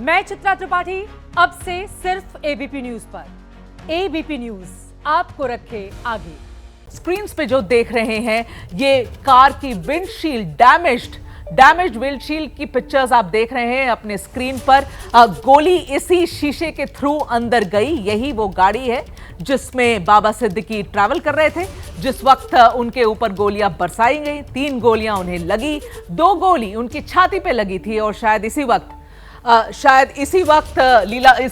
मैं चित्रा त्रिपाठी, अब से सिर्फ एबीपी न्यूज पर। एबीपी न्यूज आपको रखे आगे। स्क्रीन पे जो देख रहे हैं ये कार की विंडशील्ड डैमेज्ड विंडशील्ड की पिक्चर्स आप देख रहे हैं अपने स्क्रीन पर। गोली इसी शीशे के थ्रू अंदर गई। यही वो गाड़ी है जिसमें बाबा सिद्दीकी ट्रैवल कर रहे थे जिस वक्त उनके ऊपर गोलियां बरसाई गई। 3 गोलियां उन्हें लगी, 2 गोली उनकी छाती पे लगी थी और शायद इसी वक्त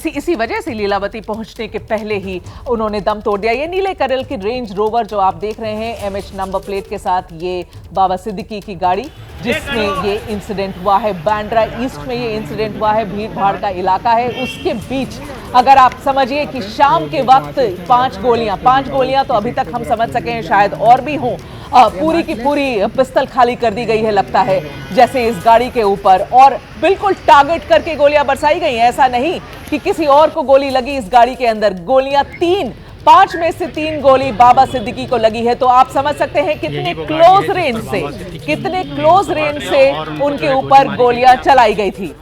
इसी वजह से लीलावती पहुंचने के पहले ही उन्होंने दम तोड़ दिया। ये नीले कलर की रेंज रोवर जो आप देख रहे हैं MH नंबर प्लेट के साथ, ये बाबा सिद्दीकी की गाड़ी जिसमें ये इंसिडेंट हुआ है। बांद्रा ईस्ट में ये इंसिडेंट हुआ है, भीड़ भाड़ का इलाका है। उसके बीच अगर आप समझिए कि शाम के वक्त 5 गोलियां तो अभी तक हम समझ सके हैं शायद और भी हों। पूरी की पूरी पिस्तल खाली कर दी गई है लगता है जैसे इस गाड़ी के ऊपर, और बिल्कुल टारगेट करके गोलियां बरसाई गई हैं। ऐसा नहीं कि किसी और को गोली लगी इस गाड़ी के अंदर। गोलियां 5 में से 3 गोली बाबा सिद्दीकी को लगी है। तो आप समझ सकते हैं कितने क्लोज रेंज से उनके ऊपर गोलियां चलाई गई थी।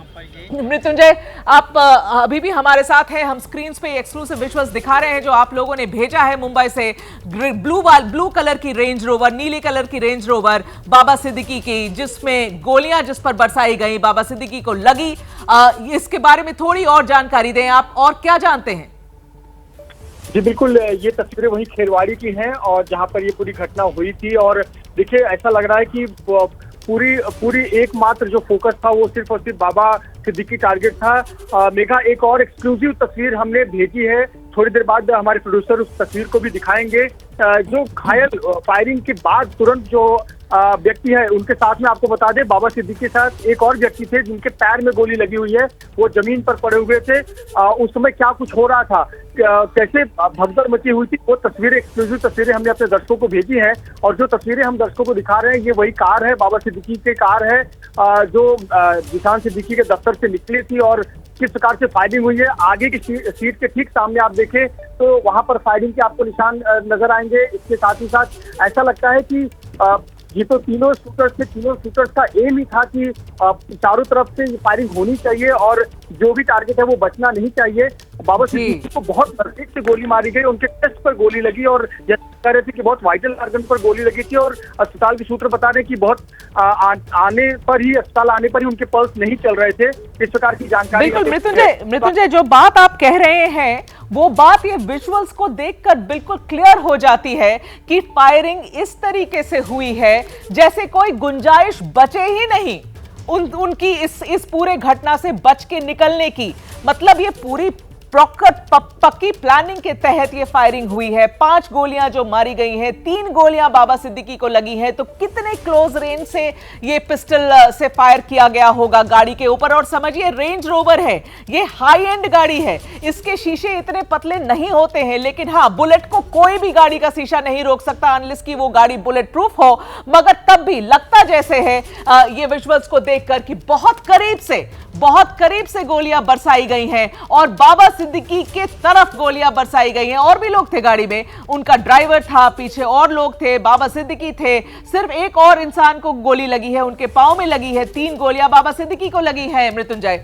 मृत्युंजय, आप अभी भी हमारे साथ हैं। हम स्क्रीन पे एक्सक्लूसिव विजुअल्स दिखा रहे हैं जो आप लोगों ने भेजा है मुंबई से। ब्लू कलर की रेंज रोवर, नीले कलर की रेंज रोवर बाबा सिद्दीकी की, जिसमें गोलियां जिस पर बरसाई गई बाबा सिद्दीकी को लगी। इसके बारे में थोड़ी और जानकारी दें आप, और क्या जानते हैं? जी बिल्कुल, ये तस्वीरें वही खेरवाड़ी की हैं और जहां पर ये पूरी घटना हुई थी। और देखिए, ऐसा लग रहा है कि पूरी एकमात्र जो फोकस था वो सिर्फ और सिर्फ बाबा सिद्दीकी टारगेट था। मेघा, एक और एक्सक्लूसिव तस्वीर हमने भेजी है, थोड़ी देर बाद हमारे प्रोड्यूसर उस तस्वीर को भी दिखाएंगे। जो घायल फायरिंग के बाद तुरंत जो व्यक्ति है उनके साथ में आपको बता दें, बाबा सिद्दीकी के साथ एक और व्यक्ति थे जिनके पैर में गोली लगी हुई है। वो जमीन पर पड़े हुए थे। उस समय क्या कुछ हो रहा था, कैसे भगदड़ मची हुई थी, वो तस्वीरें, एक्सक्लूसिव तस्वीरें हमने अपने दर्शकों को भेजी हैं। और जो तस्वीरें हम दर्शकों को दिखा रहे हैं ये वही कार है, बाबा सिद्दीकी की कार है जो जिशान सिद्दीकी के दफ्तर से निकली थी। और किस प्रकार से फायरिंग हुई है, आगे की सीट के ठीक सामने आप देखें तो वहां पर फायरिंग के आपको निशान नजर आएंगे। इसके साथ ही साथ ऐसा लगता है कि ये तो तीनों शूटर्स का एम ही था कि चारों तरफ से ये फायरिंग होनी चाहिए और जो भी टारगेट है वो बचना नहीं चाहिए। बाबा सिद्दीकी को बहुत नजदीक से गोली मारी गई, उनके चेस्ट पर गोली लगी और जैसे कह रहे थे कि बहुत वाइटल ऑर्गन पर गोली लगी थी। और अस्पताल के सूत्र बता रहे कि बहुत अस्पताल आने पर ही उनके पल्स नहीं चल रहे थे। इस प्रकार की जानकारी। बिल्कुल मृत्युंजय, जो बात आप कह रहे हैं वो बात ये विजुअल्स को देखकर बिल्कुल क्लियर हो जाती है कि फायरिंग इस तरीके से हुई है जैसे कोई गुंजाइश बचे ही नहीं उनकी इस पूरे घटना से बच के निकलने की। मतलब ये पूरी पक्की प्लानिंग के तहत ये फायरिंग हुई है। 5 गोलियां जो मारी गई हैं, 3 गोलियां बाबा सिद्दीकी को लगी हैं। तो कितने क्लोज रेंज से ये पिस्टल से फायर किया गया होगा गाड़ी के ऊपर। और समझिए रेंज रोवर है, ये हाई एंड गाड़ी है, इसके शीशे इतने पतले नहीं होते हैं। लेकिन हाँ, बुलेट को कोई भी गाड़ी का शीशा नहीं रोक सकता अनलेस कि वो गाड़ी बुलेट प्रूफ हो। मगर तब भी लगता जैसे है ये विजुअल्स को देखकर कि बहुत करीब से गोलियां बरसाई गई हैं और बाबा सिद्दीकी के तरफ गोलियां बरसाई गई हैं। और भी लोग थे गाड़ी में, उनका ड्राइवर था, पीछे और लोग थे, बाबा सिद्दीकी थे। सिर्फ एक और इंसान को गोली लगी है, उनके पांव में लगी है। 3 गोलियां बाबा सिद्दीकी को लगी है। मृत्युंजय,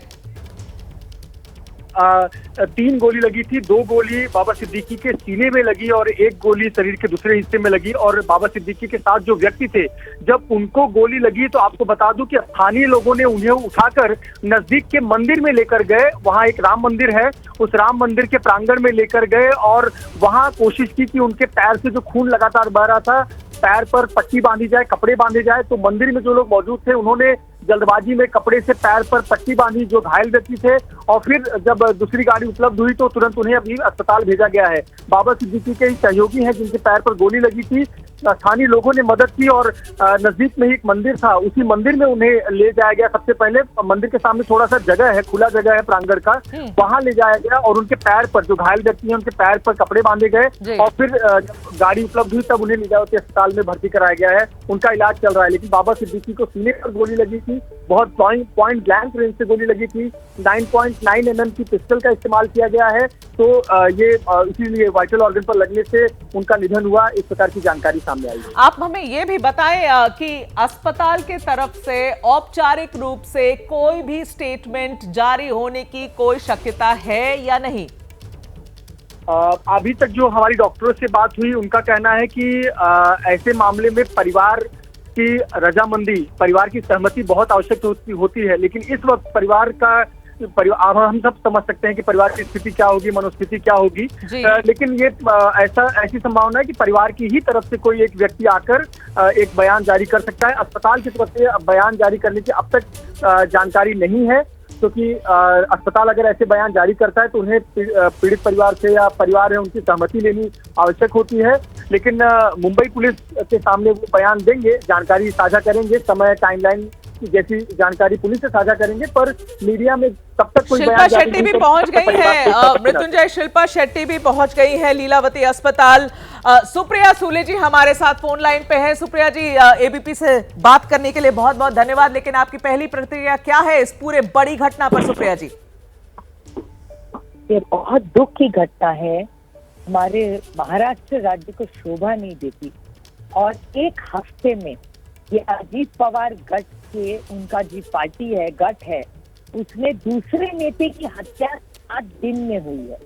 3 गोली लगी थी, 2 गोली बाबा सिद्दीकी के सीने में लगी और 1 गोली शरीर के दूसरे हिस्से में लगी। और बाबा सिद्दीकी के साथ जो व्यक्ति थे, जब उनको गोली लगी तो आपको बता दूं कि स्थानीय लोगों ने उन्हें उठाकर नजदीक के मंदिर में लेकर गए। वहां एक राम मंदिर है, उस राम मंदिर के प्रांगण में लेकर गए और वहां कोशिश की कि उनके पैर से जो खून लगातार बह रहा था, पैर पर पट्टी बांधी जाए, कपड़े बांधे जाए। तो मंदिर में जो लोग मौजूद थे उन्होंने जल्दबाजी में कपड़े से पैर पर पट्टी बांधी जो घायल व्यक्ति थे। और फिर जब दूसरी गाड़ी उपलब्ध हुई तो तुरंत उन्हें अभी अस्पताल भेजा गया है। बाबा सिद्दीकी के सहयोगी हैं जिनके पैर पर गोली लगी थी, स्थानीय लोगों ने मदद की और नजदीक में ही एक मंदिर था, उसी मंदिर में उन्हें ले जाया गया। सबसे पहले मंदिर के सामने थोड़ा सा जगह है, खुला जगह है प्रांगण का, वहां ले जाया गया और उनके पैर पर, जो घायल व्यक्ति हैं उनके पैर पर कपड़े बांधे गए। और फिर जब गाड़ी उपलब्ध हुई तब उन्हें लीलावती अस्पताल में भर्ती कराया गया है, उनका इलाज चल रहा है। लेकिन बाबा सिद्दीकी को सीने पर गोली लगी थी, बहुत पॉइंट ब्लैंक रेंज से गोली लगी थी। 9.9 mm की पिस्टल का इस्तेमाल किया गया है। तो ये इसीलिए वाइटल ऑर्गन पर लगने से उनका निधन हुआ, इस प्रकार की जानकारी सामने आई है। आप हमें ये भी बताएं कि अस्पताल के तरफ से औपचारिक रूप से कोई भी स्टेटमेंट जारी होने की कोई शक्यता है या नहीं? अभी तक जो हमारी डॉक्टरों से बात हुई, उनका कहना है कि ऐसे मामले में परिवार की रजामंदी, परिवार की सहमति बहुत आवश्यक होती है, लेकिन इस वक्त परिवार का अब हम सब समझ सकते हैं कि परिवार की स्थिति क्या होगी, मनोस्थिति क्या होगी, लेकिन ये ऐसी संभावना है कि परिवार की ही तरफ से कोई एक व्यक्ति आकर एक बयान जारी कर सकता है। अस्पताल की तरफ से बयान जारी करने की अब तक जानकारी नहीं है, क्योंकि अस्पताल अगर ऐसे बयान जारी करता है तो उन्हें पीड़ित परिवार से या परिवार है उनकी सहमति लेनी आवश्यक होती है। लेकिन मुंबई पुलिस के सामने वो बयान देंगे, जानकारी साझा करेंगे, समय टाइमलाइन जैसी जानकारी पुलिस से साझा करेंगे, पर मीडिया में तब तक कोई शिल्पा शेट्टी भी पहुंच गई है, मृत्युंजय, शिल्पा शेट्टी भी पहुंच गई है लीलावती अस्पताल। सुप्रिया सूले जी हमारे साथ फोन लाइन पे है। सुप्रिया जी, एबीपी से बात करने के लिए बहुत बहुत धन्यवाद, लेकिन आपकी पहली प्रतिक्रिया क्या है इस पूरे बड़ी घटना पर? सुप्रिया जी, ये बहुत दुख की घटना है, हमारे महाराष्ट्र राज्य को शोभा नहीं देती। और एक हफ्ते में ये अजीत पवार गठ के, उनका जो पार्टी है, गठ है, उसने दूसरे नेता की हत्या 7 दिन में हुई है।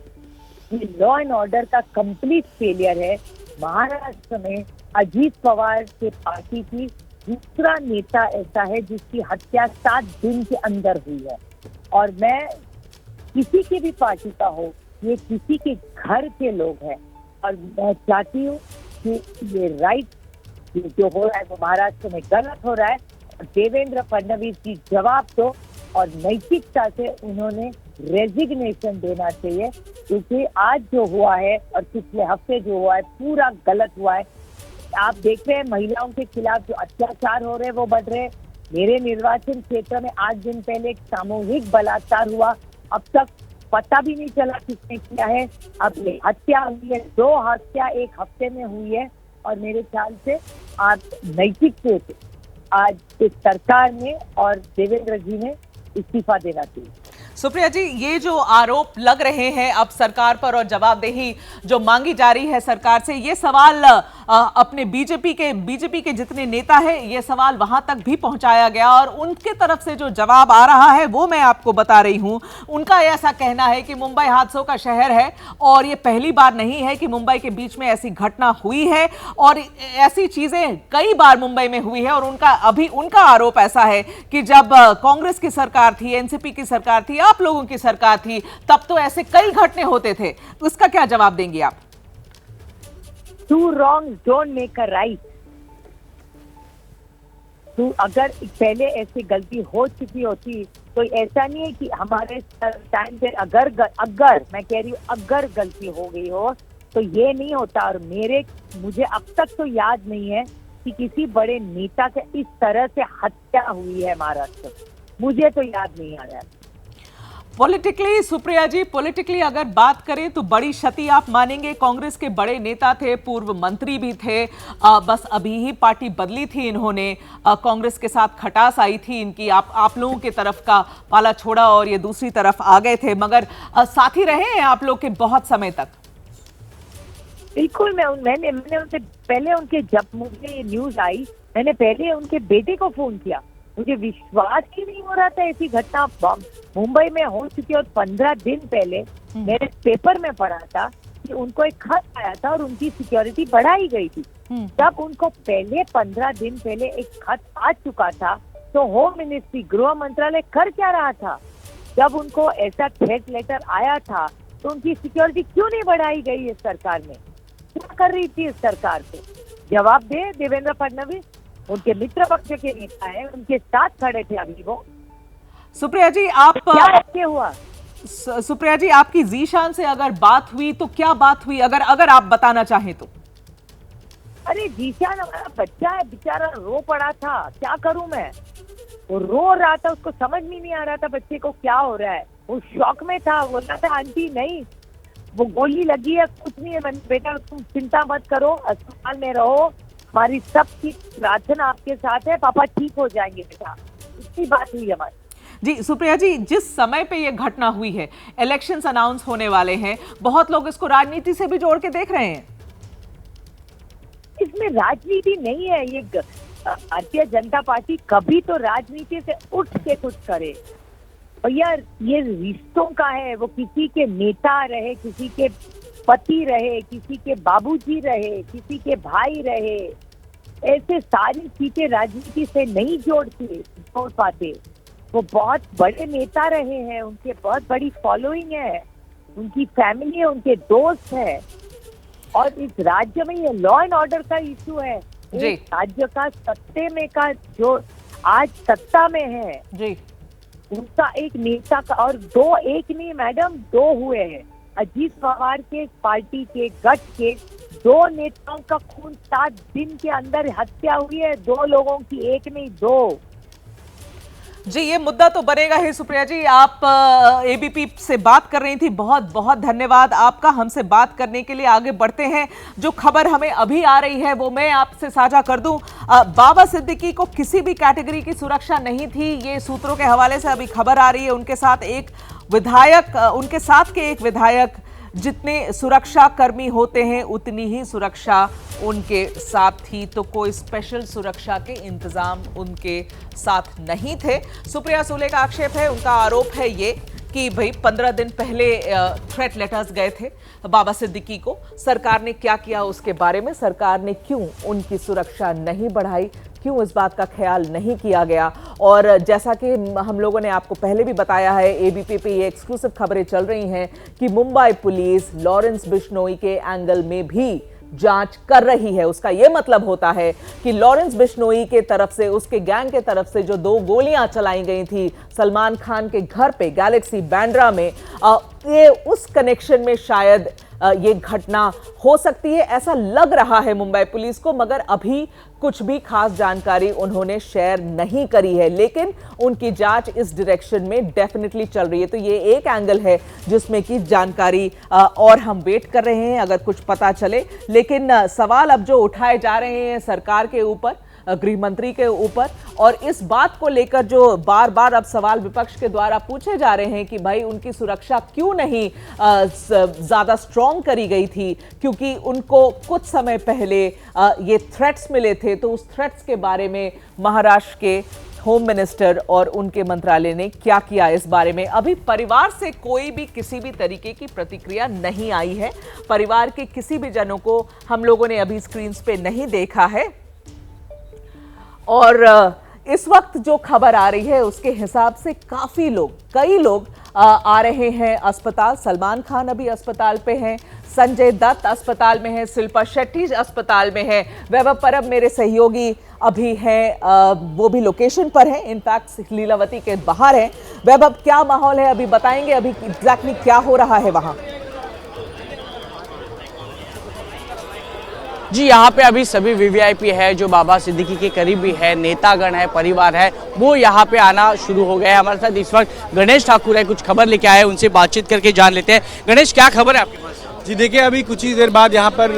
ये लॉ एंड ऑर्डर का कंप्लीट फेलियर है। महाराष्ट्र में अजीत पवार के पार्टी की दूसरा नेता ऐसा है जिसकी हत्या 7 दिन के अंदर हुई है। और मैं किसी की भी पार्टी का हो, ये किसी के घर के लोग हैं, और मैं चाहती हूँ कि ये राइट जो हो रहा है वो महाराष्ट्र में गलत हो रहा है, और देवेंद्र फडणवीस जी जवाब दो और नैतिकता से उन्होंने रेजिग्नेशन देना चाहिए, क्योंकि आज जो हुआ है और पिछले हफ्ते जो हुआ है पूरा गलत हुआ है। आप देख रहे हैं महिलाओं के खिलाफ जो अत्याचार हो रहे हैं वो बढ़ रहे हैं। मेरे निर्वाचन क्षेत्र में 8 दिन पहले एक सामूहिक बलात्कार हुआ, अब तक पता भी नहीं चला किसने किया है। अब ये हत्या हुई है, 2 हत्या एक हफ्ते में हुई है, और मेरे ख्याल से आज नैतिक से आज इस सरकार ने और देवेंद्र जी ने इस्तीफा देना चाहिए। सुप्रिया जी, ये जो आरोप लग रहे हैं अब सरकार पर और जवाबदेही जो मांगी जा रही है सरकार से, ये सवाल अपने बीजेपी के जितने नेता हैं, ये सवाल वहां तक भी पहुंचाया गया, और उनके तरफ से जो जवाब आ रहा है वो मैं आपको बता रही हूं। उनका ऐसा कहना है कि मुंबई हादसों का शहर है और ये पहली बार नहीं है कि मुंबई के बीच में ऐसी घटना हुई है, और ऐसी चीजें कई बार मुंबई में हुई है। और उनका आरोप ऐसा है कि जब कांग्रेस की सरकार थी, एनसीपी की सरकार थी, आप लोगों की सरकार थी, तब तो ऐसे कई घटने होते थे। तो इसका क्या जवाब देंगे आप? Two wrongs don't make a right. तो अगर पहले ऐसी गलती हो चुकी होती तो ऐसा नहीं है कि हमारे टाइम पे अगर मैं कह रही हूँ अगर गलती हो गई हो तो ये नहीं होता। और मुझे अब तक तो याद नहीं है कि किसी बड़े नेता के इस तरह से हत्या हुई है महाराष्ट्र, मुझे तो याद नहीं आ रहा है। पॉलिटिकली, सुप्रिया जी, पॉलिटिकली अगर बात करें तो बड़ी क्षति आप मानेंगे? कांग्रेस के बड़े नेता थे, पूर्व मंत्री भी थे, बस अभी ही पार्टी बदली थी इन्होंने, कांग्रेस के साथ खटास आई थी इनकी, आप लोगों के तरफ का पाला छोड़ा और ये दूसरी तरफ आ गए थे, मगर साथी रहे हैं आप लोग के बहुत समय तक। बिल्कुल, मैंने उनसे पहले, उनके जब मुझे ये न्यूज आई, मैंने पहले उनके बेटे को फोन किया। मुझे विश्वास ही नहीं हो रहा था ऐसी घटना मुंबई में हो चुकी। और 15 दिन पहले मैंने पेपर में पढ़ा था कि उनको एक खत आया था और उनकी सिक्योरिटी बढ़ाई गई थी। तब उनको पहले 15 दिन पहले एक खत आ चुका था, तो होम मिनिस्ट्री, गृह मंत्रालय कर क्या रहा था? जब उनको ऐसा थ्रेट लेटर आया था तो उनकी सिक्योरिटी क्यों नहीं बढ़ाई गई इस सरकार में? क्या कर रही थी इस सरकार पे? जवाब दे देवेंद्र फडणवीस, उनके मित्र पक्ष के नेता है, उनके साथ खड़े थे अभी वो। सुप्रिया जी, आप क्या ऐसे हुआ? सुप्रिया जी, आपकी जीशान से अगर बात हुई तो क्या बात हुई, अगर आप बताना चाहें तो? अरे जीशान हमारा बच्चा है, बेचारा रो पड़ा था, क्या करूं मैं? वो रो रहा था, उसको समझ में नहीं आ रहा था बच्चे को क्या हो रहा है, वो शॉक में था। बोल रहा था आंटी नहीं, वो गोली लगी है, कुछ नहीं है। बेटा तुम चिंता मत करो, अस्पताल में रहो, हमारी सबकी प्रार्थना आपके साथ है, पापा ठीक हो जाएंगे बेटा। इतनी बात हुई हमारी। जी सुप्रिया जी, जिस समय पे ये घटना हुई है, इलेक्शंस अनाउंस होने वाले हैं, बहुत लोग इसको राजनीति से भी जोड़ के देख रहे हैं। इसमें राजनीति नहीं है। ये भारतीय जनता पार्टी कभी तो राजनीति से उठ के कुछ करे भैया। ये रिश्तों का है, वो किसी के नेता रहे, किसी के पति रहे, किसी के बाबूजी रहे, किसी के भाई रहे, ऐसे सारी चीजें राजनीति से नहीं जोड़ पाते। वो बहुत बड़े नेता रहे हैं, उनके बहुत बड़ी फॉलोइंग है, उनकी फैमिली है, उनके दोस्त है। और इस राज्य में ये लॉ एंड ऑर्डर का इशू है। एक राज्य का सत्ते में का जो आज सत्ता में है जी, उनका एक नेता का, और दो एक नहीं मैडम, दो हुए हैं। अजीत पवार के पार्टी के गठ के दो नेताओं का खून 7 दिन के अंदर हत्या हुई है। 2 लोगों की, एक नहीं 2। जी ये मुद्दा तो बनेगा ही। सुप्रिया जी, आप एबीपी से बात कर रही थी, बहुत बहुत धन्यवाद आपका हमसे बात करने के लिए। आगे बढ़ते हैं, जो खबर हमें अभी आ रही है वो मैं आपसे साझा कर दूं। बाबा सिद्दीकी को किसी भी कैटेगरी की सुरक्षा नहीं थी, ये सूत्रों के हवाले से अभी खबर आ रही है। उनके साथ एक विधायक जितने सुरक्षा कर्मी होते हैं उतनी ही सुरक्षा उनके साथ थी, तो कोई स्पेशल सुरक्षा के इंतजाम उनके साथ नहीं थे। सुप्रिया सुले का आक्षेप है, उनका आरोप है ये कि भाई 15 दिन पहले थ्रेट लेटर्स गए थे बाबा सिद्दीकी को। सरकार ने क्या किया उसके बारे में, सरकार ने क्यों उनकी सुरक्षा नहीं बढ़ाई, क्यों इस बात का ख्याल नहीं किया गया। और जैसा कि हम लोगों ने आपको पहले भी बताया है, एबीपी पे ये एक्सक्लूसिव खबरें चल रही हैं कि मुंबई पुलिस लॉरेंस बिश्नोई के एंगल में भी जांच कर रही है। उसका यह मतलब होता है कि लॉरेंस बिश्नोई के तरफ से, उसके गैंग के तरफ से जो 2 गोलियां चलाई गई थी सलमान खान के घर पे गैलेक्सी बांद्रा में, ये उस कनेक्शन में शायद ये घटना हो सकती है, ऐसा लग रहा है मुंबई पुलिस को। मगर अभी कुछ भी खास जानकारी उन्होंने शेयर नहीं करी है, लेकिन उनकी जांच इस डायरेक्शन में डेफिनेटली चल रही है। तो ये एक एंगल है जिसमें कि जानकारी और हम वेट कर रहे हैं अगर कुछ पता चले। लेकिन सवाल अब जो उठाए जा रहे हैं सरकार के ऊपर, गृह मंत्री के ऊपर, और इस बात को लेकर जो बार बार अब सवाल विपक्ष के द्वारा पूछे जा रहे हैं कि भाई उनकी सुरक्षा क्यों नहीं ज्यादा स्ट्रॉन्ग करी गई थी, क्योंकि उनको कुछ समय पहले ये थ्रेट्स मिले थे। तो उस थ्रेट्स के बारे में महाराष्ट्र के होम मिनिस्टर और उनके मंत्रालय ने क्या किया, इस बारे में अभी परिवार से कोई भी किसी भी तरीके की प्रतिक्रिया नहीं आई है। परिवार के किसी भी जनों को हम लोगों ने अभी स्क्रीन पे नहीं देखा है। और इस वक्त जो खबर आ रही है उसके हिसाब से कई लोग आ रहे हैं अस्पताल। सलमान खान अभी अस्पताल पे हैं, संजय दत्त अस्पताल में है, शिल्पा शेट्टी अस्पताल में है, वैभव परब मेरे सहयोगी अभी हैं, वो भी लोकेशन पर हैं, इनफैक्ट लीलावती के बाहर हैं। वैभव, क्या माहौल है अभी बताएंगे, अभी एग्जैक्टली क्या हो रहा है वहां? जी यहाँ पे अभी सभी वीवीआईपी है जो बाबा सिद्दीकी के करीबी है, नेतागण है, परिवार है, वो यहाँ पे आना शुरू हो गए हैं। हमारे साथ इस वक्त गणेश ठाकुर है, कुछ खबर लेके आए, उनसे बातचीत करके जान लेते हैं। गणेश, क्या खबर है आपके पास? जी देखिए, अभी कुछ ही देर बाद यहाँ पर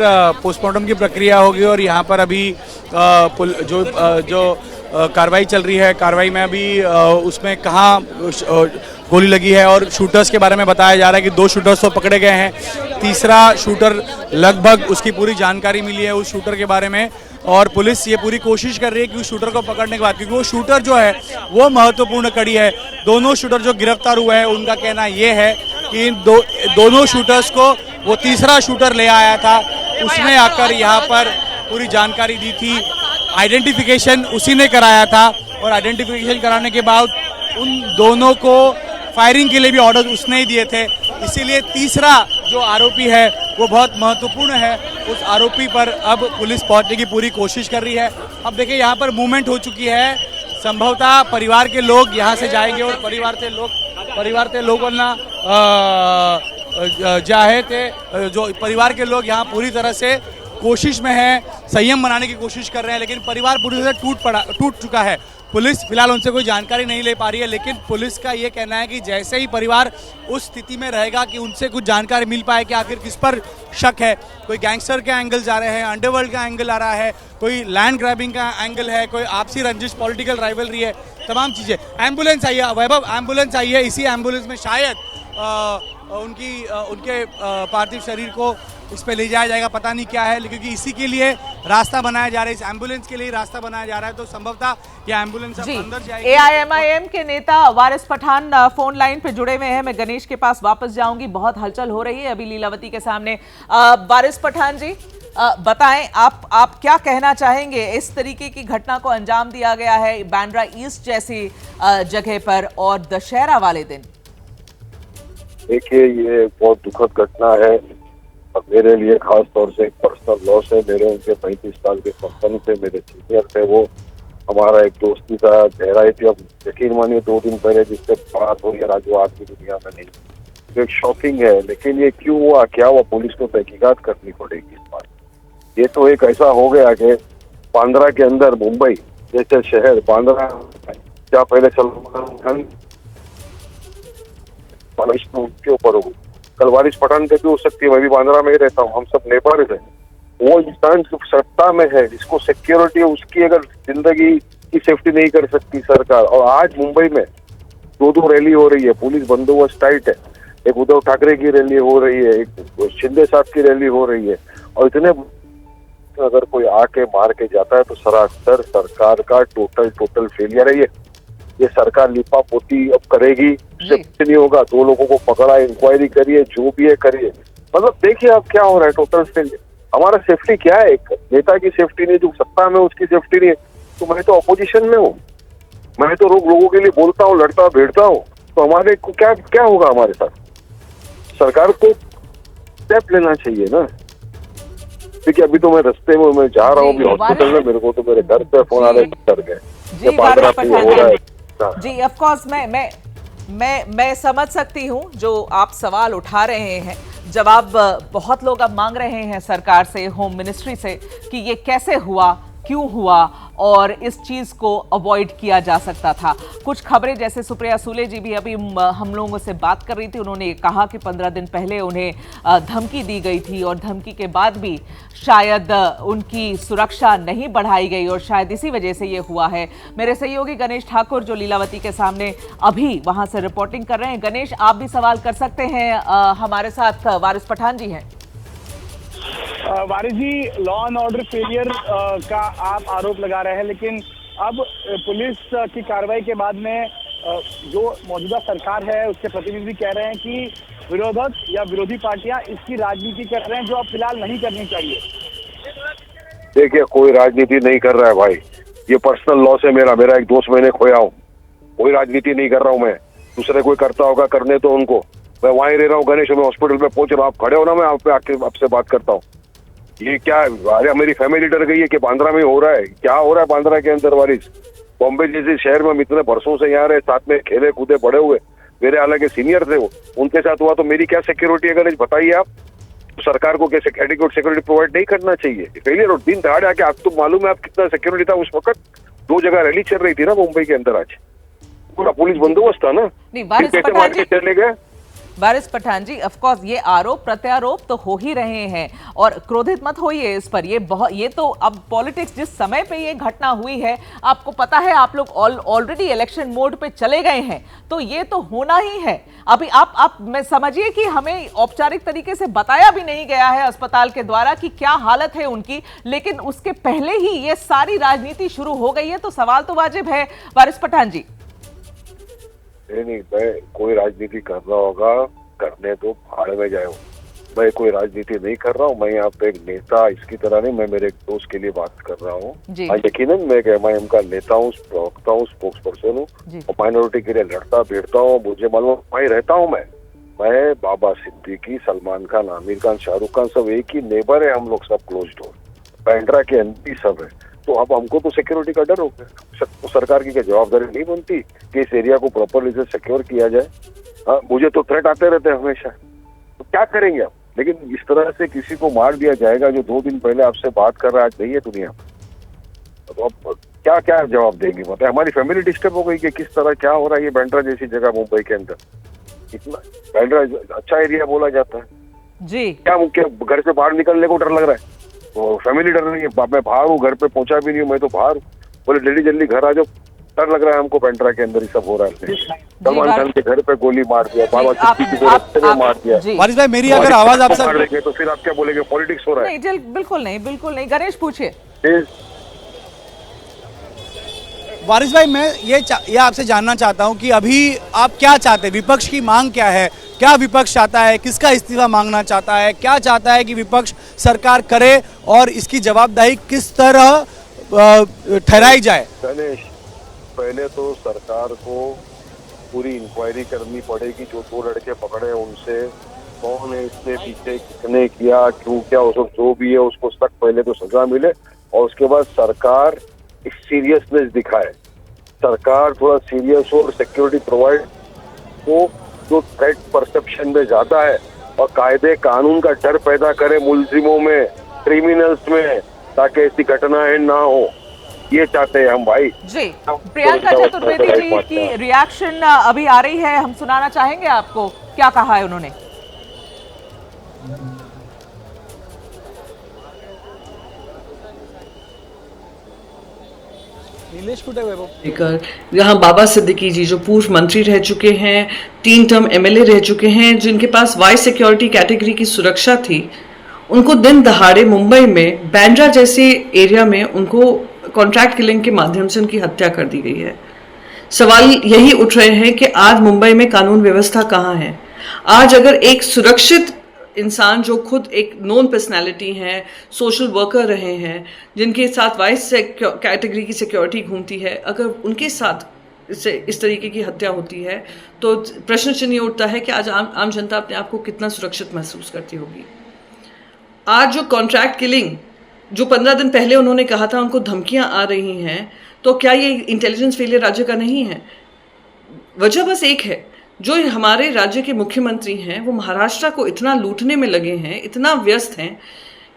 पोस्टमार्टम की प्रक्रिया होगी और यहाँ पर अभी जो कार्रवाई चल रही है, कार्रवाई में अभी उसमें कहाँ गोली लगी है और शूटर्स के बारे में बताया जा रहा है कि 2 शूटर्स तो पकड़े गए हैं, तीसरा शूटर लगभग उसकी पूरी जानकारी मिली है उस शूटर के बारे में। और पुलिस ये पूरी कोशिश कर रही है कि उस शूटर को पकड़ने के बाद, क्योंकि वो शूटर जो है वो महत्वपूर्ण कड़ी है। दोनों शूटर जो गिरफ्तार हुए हैं उनका कहना ये है कि दोनों शूटर्स को वो तीसरा शूटर ले आया था, उसने आकर यहाँ पर पूरी जानकारी दी थी, आइडेंटिफिकेशन उसी ने कराया था और आइडेंटिफिकेशन कराने के बाद उन दोनों को फायरिंग के लिए भी ऑर्डर उसने ही दिए थे। इसीलिए तीसरा जो आरोपी है वो बहुत महत्वपूर्ण है, उस आरोपी पर अब पुलिस पहुंचने की पूरी कोशिश कर रही है। अब देखिए यहाँ पर मूवमेंट हो चुकी है, संभवतः परिवार के लोग यहाँ से जाएंगे और परिवार के लोगों ना जाहे थे, जो परिवार के लोग यहाँ पूरी तरह से कोशिश में है, संयम बनाने की कोशिश कर रहे हैं, लेकिन परिवार पूरी तरह टूट चुका है। पुलिस फिलहाल उनसे कोई जानकारी नहीं ले पा रही है, लेकिन पुलिस का ये कहना है कि जैसे ही परिवार उस स्थिति में रहेगा कि उनसे कुछ जानकारी मिल पाए कि आखिर किस पर शक है, कोई गैंगस्टर के एंगल्स आ रहे हैं, अंडरवर्ल्ड का एंगल आ रहा है, कोई लैंड ग्रैबिंग का एंगल है, कोई आपसी रंजिश, पॉलिटिकल राइवलरी है, तमाम चीज़ें। एम्बुलेंस आई है, वैभव एम्बुलेंस आई है, इसी एम्बुलेंस में शायद उनके पार्थिव शरीर को इस पे ले जाया जाएगा, पता नहीं क्या है, क्योंकि इसी के लिए रास्ता बनाया जा रहा है, इस एम्बुलेंस के लिए रास्ता बनाया जा रहा है, तो संभवतः ये एम्बुलेंस अब अंदर जाएगी। एआईएमआईएम के नेता वारिस पठान फोन लाइन पे जुड़े हुए हैं। मैं गणेश के पास वापस जाऊंगी, बहुत हलचल हो रही है अभी लीलावती के सामने। वारिस पठान जी, बताएं आप क्या कहना चाहेंगे? इस तरीके की घटना को अंजाम दिया गया है बांद्रा ईस्ट जैसी जगह पर और दशहरा वाले दिन। देखिए, ये बहुत दुखद घटना है और मेरे लिए खास तौर से एक पर्सनल लॉस है। मेरे उनके 35 साल के संबंध से, मेरे सीनियर थे वो, हमारा एक दोस्ती का गहराई थी। अब यकीन मानिए 2 दिन पहले जिससे बात हुई है जो आज की दुनिया में नहीं, तो एक शॉकिंग है। लेकिन ये क्यों हुआ, क्या हुआ, पुलिस को तहकीकात करनी पड़ेगी इस बात। ये तो एक ऐसा हो गया कि बांद्रा के अंदर, मुंबई जैसे शहर, बांद्रा क्या पहले सलमान खान के ऊपर हो, कल वारिस पठान पे भी हो सकती है। मैं भी बांद्रा में ही रहता हूँ, हम सब नेबर्स हैं। वो इंसान सत्ता में है, जिसको सिक्योरिटी है, उसकी अगर जिंदगी की सेफ्टी नहीं कर सकती सरकार। और आज मुंबई में 2 रैली हो रही है, पुलिस बंदोबस्त टाइट है। एक उद्धव ठाकरे की रैली हो रही है, एक शिंदे साहब की रैली हो रही है, और इतने अगर कोई आके मार के जाता है तो सरासर सरकार का टोटल फेलियर है। ये सरकार लिपा पोती अब करेगी, उससे कुछ नहीं होगा। 2 लोगों को पकड़ा, इंक्वायरी करिए, जो भी है करिए। मतलब देखिए अब क्या हो रहा है, टोटल फेलियर। हमारा सेफ्टी क्या है? एक नेता की सेफ्टी नहीं, जो सत्ता में उसकी सेफ्टी नहीं है। तो मैं तो अपोजिशन में हूँ, मैं तो लोगों के लिए बोलता हूँ, लड़ता भिड़ता हूँ। तो हमारे को क्या होगा हमारे साथ? सरकार को स्टेप लेना चाहिए ना। देखिए अभी तो मैं रास्ते में मैं जा रहा हूँ, अभी हॉस्पिटल में, मेरे को तो मेरे घर पे फोन आ रहे डर गए। जी ऑफ कोर्स मैं समझ सकती हूँ जो आप सवाल उठा रहे हैं। जवाब बहुत लोग अब मांग रहे हैं सरकार से, होम मिनिस्ट्री से, कि ये कैसे हुआ, क्यों हुआ और इस चीज़ को अवॉइड किया जा सकता था। कुछ खबरें, जैसे सुप्रिया सूले जी भी अभी हम लोगों से बात कर रही थी, उन्होंने कहा कि 15 दिन पहले उन्हें धमकी दी गई थी और धमकी के बाद भी शायद उनकी सुरक्षा नहीं बढ़ाई गई और शायद इसी वजह से ये हुआ है। मेरे सहयोगी गणेश ठाकुर जो लीलावती के सामने अभी वहाँ से रिपोर्टिंग कर रहे हैं। गणेश, आप भी सवाल कर सकते हैं, हमारे साथ वारिस पठान जी हैं। वारिस जी, लॉ एंड ऑर्डर फेलियर का आप आरोप लगा रहे हैं, लेकिन अब पुलिस की कार्रवाई के बाद में जो मौजूदा सरकार है उसके प्रतिनिधि कह रहे हैं कि विरोधक या विरोधी पार्टियां इसकी राजनीति कर रहे हैं, जो अब फिलहाल नहीं करनी चाहिए। देखिए, कोई राजनीति नहीं कर रहा है भाई, ये पर्सनल लॉस है मेरा एक दोस्त मैंने खोया हूँ। कोई राजनीति नहीं कर रहा हूँ मैं, दूसरे कोई करता होगा करने तो उनको। मैं वहीं रह रहा हूँ गणेश, मैं हॉस्पिटल में पहुंच रहा हूँ, आप खड़े हो ना, मैं आपसे बात करता हूँ। ये क्या, अरे मेरी फैमिली डर गई है कि बांद्रा में हो रहा है। क्या हो रहा है बांद्रा के अंदर वारिस? बॉम्बे जैसे शहर में हम इतने बरसों से यहाँ रहे, साथ में खेले कूदे बड़े हुए, मेरे हालांकि सीनियर थे वो, उनके साथ हुआ तो मेरी क्या सिक्योरिटी है गणेश, बताइए आप। तो सरकार को कैसे एडिक्वेट सिक्योरिटी प्रोवाइड नहीं करना चाहिए? फेलियर और दिन दहाड़े आके, आपको तो मालूम है आप कितना सिक्योरिटी था उस वक्त? 2 जगह रैली चल रही थी ना मुंबई के अंदर, आज पूरा पुलिस बंदोबस्त था ना। चले गए वारिस पठान जी, ऑफ कोर्स ये आरोप प्रत्यारोप तो हो ही रहे हैं और क्रोधित मत होइए इस पर। ये तो अब पॉलिटिक्स, जिस समय पे ये घटना हुई है, आपको पता है आप लोग ऑलरेडी इलेक्शन मोड पे चले गए हैं, तो ये तो होना ही है। अभी आप मैं समझिए कि हमें औपचारिक तरीके से बताया भी नहीं गया है अस्पताल के द्वारा कि क्या हालत है उनकी, लेकिन उसके पहले ही ये सारी राजनीति शुरू हो गई है, तो सवाल तो वाजिब है वारिस पठान जी। नहीं, मैं कोई राजनीति कर रहा होगा, करने तो भाड़ में जाए। मैं कोई राजनीति नहीं कर रहा हूँ, मैं यहाँ पे एक नेता इसकी तरह नहीं, मैं मेरे एक दोस्त के लिए बात कर रहा हूँ। यकीनन मैं एमआईएम का नेता हूँ, प्रवक्ता हूँ, स्पोक्स पर्सन हूँ और माइनॉरिटी के लिए लड़ता भिड़ता हूँ। मुझे मालूम, वहीं रहता हूँ मैं बाबा सिद्दीकी, सलमान खान, आमिर खान, शाहरुख खान, सब एक ही नेबर है हम लोग, सब क्लोज डोर, बांद्रा के एमपी सब है। तो अब हमको तो सिक्योरिटी का डर हो गया, तो सरकार की क्या जवाबदारी नहीं बनती कि इस एरिया को प्रॉपरली से सिक्योर किया जाए? हाँ, मुझे तो थ्रेट आते रहते हैं हमेशा, तो क्या करेंगे आप? लेकिन इस तरह से किसी को मार दिया जाएगा जो 2 दिन पहले आपसे बात कर रहा है, आज नहीं है दुनिया। तो अब क्या क्या जवाब देंगे? बताए, हमारी फैमिली डिस्टर्ब हो गई कि किस तरह क्या हो रहा है ये बांद्रा जैसी जगह मुंबई के अंदर। इतना बांद्रा अच्छा एरिया बोला जाता है जी। क्या घर से बाहर निकलने को डर लग रहा है? तो फैमिली डर रही है, मैं बाहर हूँ, घर पे पहुंचा भी नहीं हूँ, मैं तो बाहर हूँ। बोले जल्दी जल्दी घर आ जाओ, डर लग रहा है हमको, बांद्रा के अंदर ही सब हो रहा है। सलमान खान के घर पे गोली मार दिया, बाबा सिद्दीकी को रास्ते में मार दिया। वारिस भाई मेरी अगर आवाज आप मार देंगे तो फिर आप क्या बोलेंगे? पॉलिटिक्स हो रहा है? नहीं, बिल्कुल नहीं, बिल्कुल नहीं। गणेश पूछिए। वारिस भाई मैं ये आपसे जानना चाहता हूं कि अभी आप क्या चाहते हैं, विपक्ष की मांग क्या है? क्या विपक्ष चाहता है? किसका इस्तीफा मांगना चाहता है? क्या चाहता है कि विपक्ष सरकार करे और इसकी जवाबदेही किस तरह ठहराई जाए? गणेश, पहले तो सरकार को पूरी इंक्वायरी करनी पड़ेगी। जो 2 लड़के पकड़े उनसे कौन है, इसने पीछे किसने किया, क्यों क्या, उसको जो भी है उसको सख्त पहले तो सजा मिले और उसके बाद सरकार सीरियसनेस दिखाए। सरकार थोड़ा सीरियस हो और सिक्योरिटी प्रोवाइड हो जो थ्रेट परसेप्शन में ज्यादा है और कायदे कानून का डर पैदा करे मुलजिमों में, क्रिमिनल्स में, ताकि ऐसी घटनाएं ना हो। ये चाहते हैं हम भाई जी। प्रियंका चतुर्वेदी जी की रिएक्शन अभी आ रही है, हम सुनाना चाहेंगे आपको। क्या कहा है उन्होंने? लेकर यहाँ बाबा सिद्दीकी जी जो पूर्व मंत्री रह चुके हैं, 3 टर्म एमएलए रह चुके हैं, जिनके पास वाइस सिक्योरिटी कैटेगरी की सुरक्षा थी, उनको दिन दहाड़े मुंबई में बांद्रा जैसे एरिया में उनको कॉन्ट्रैक्ट किलिंग के माध्यम से उनकी हत्या कर दी गई है। सवाल यही उठ रहे हैं कि आज मुंबई में कानून व्यवस्था कहाँ है? आज अगर एक सुरक्षित इंसान जो खुद एक नोन पर्सनैलिटी हैं, सोशल वर्कर रहे हैं, जिनके साथ वाइस कैटेगरी की सिक्योरिटी घूमती है, अगर उनके साथ इस तरीके की हत्या होती है तो प्रश्न चिन्ह उठता है कि आज आम जनता अपने आप को कितना सुरक्षित महसूस करती होगी। आज जो कॉन्ट्रैक्ट किलिंग जो 15 दिन पहले उन्होंने कहा था उनको धमकियां आ रही हैं, तो क्या ये इंटेलिजेंस फेलियर राज्य का नहीं है? वजह बस एक है, जो हमारे राज्य के मुख्यमंत्री हैं वो महाराष्ट्र को इतना लूटने में लगे हैं, इतना व्यस्त हैं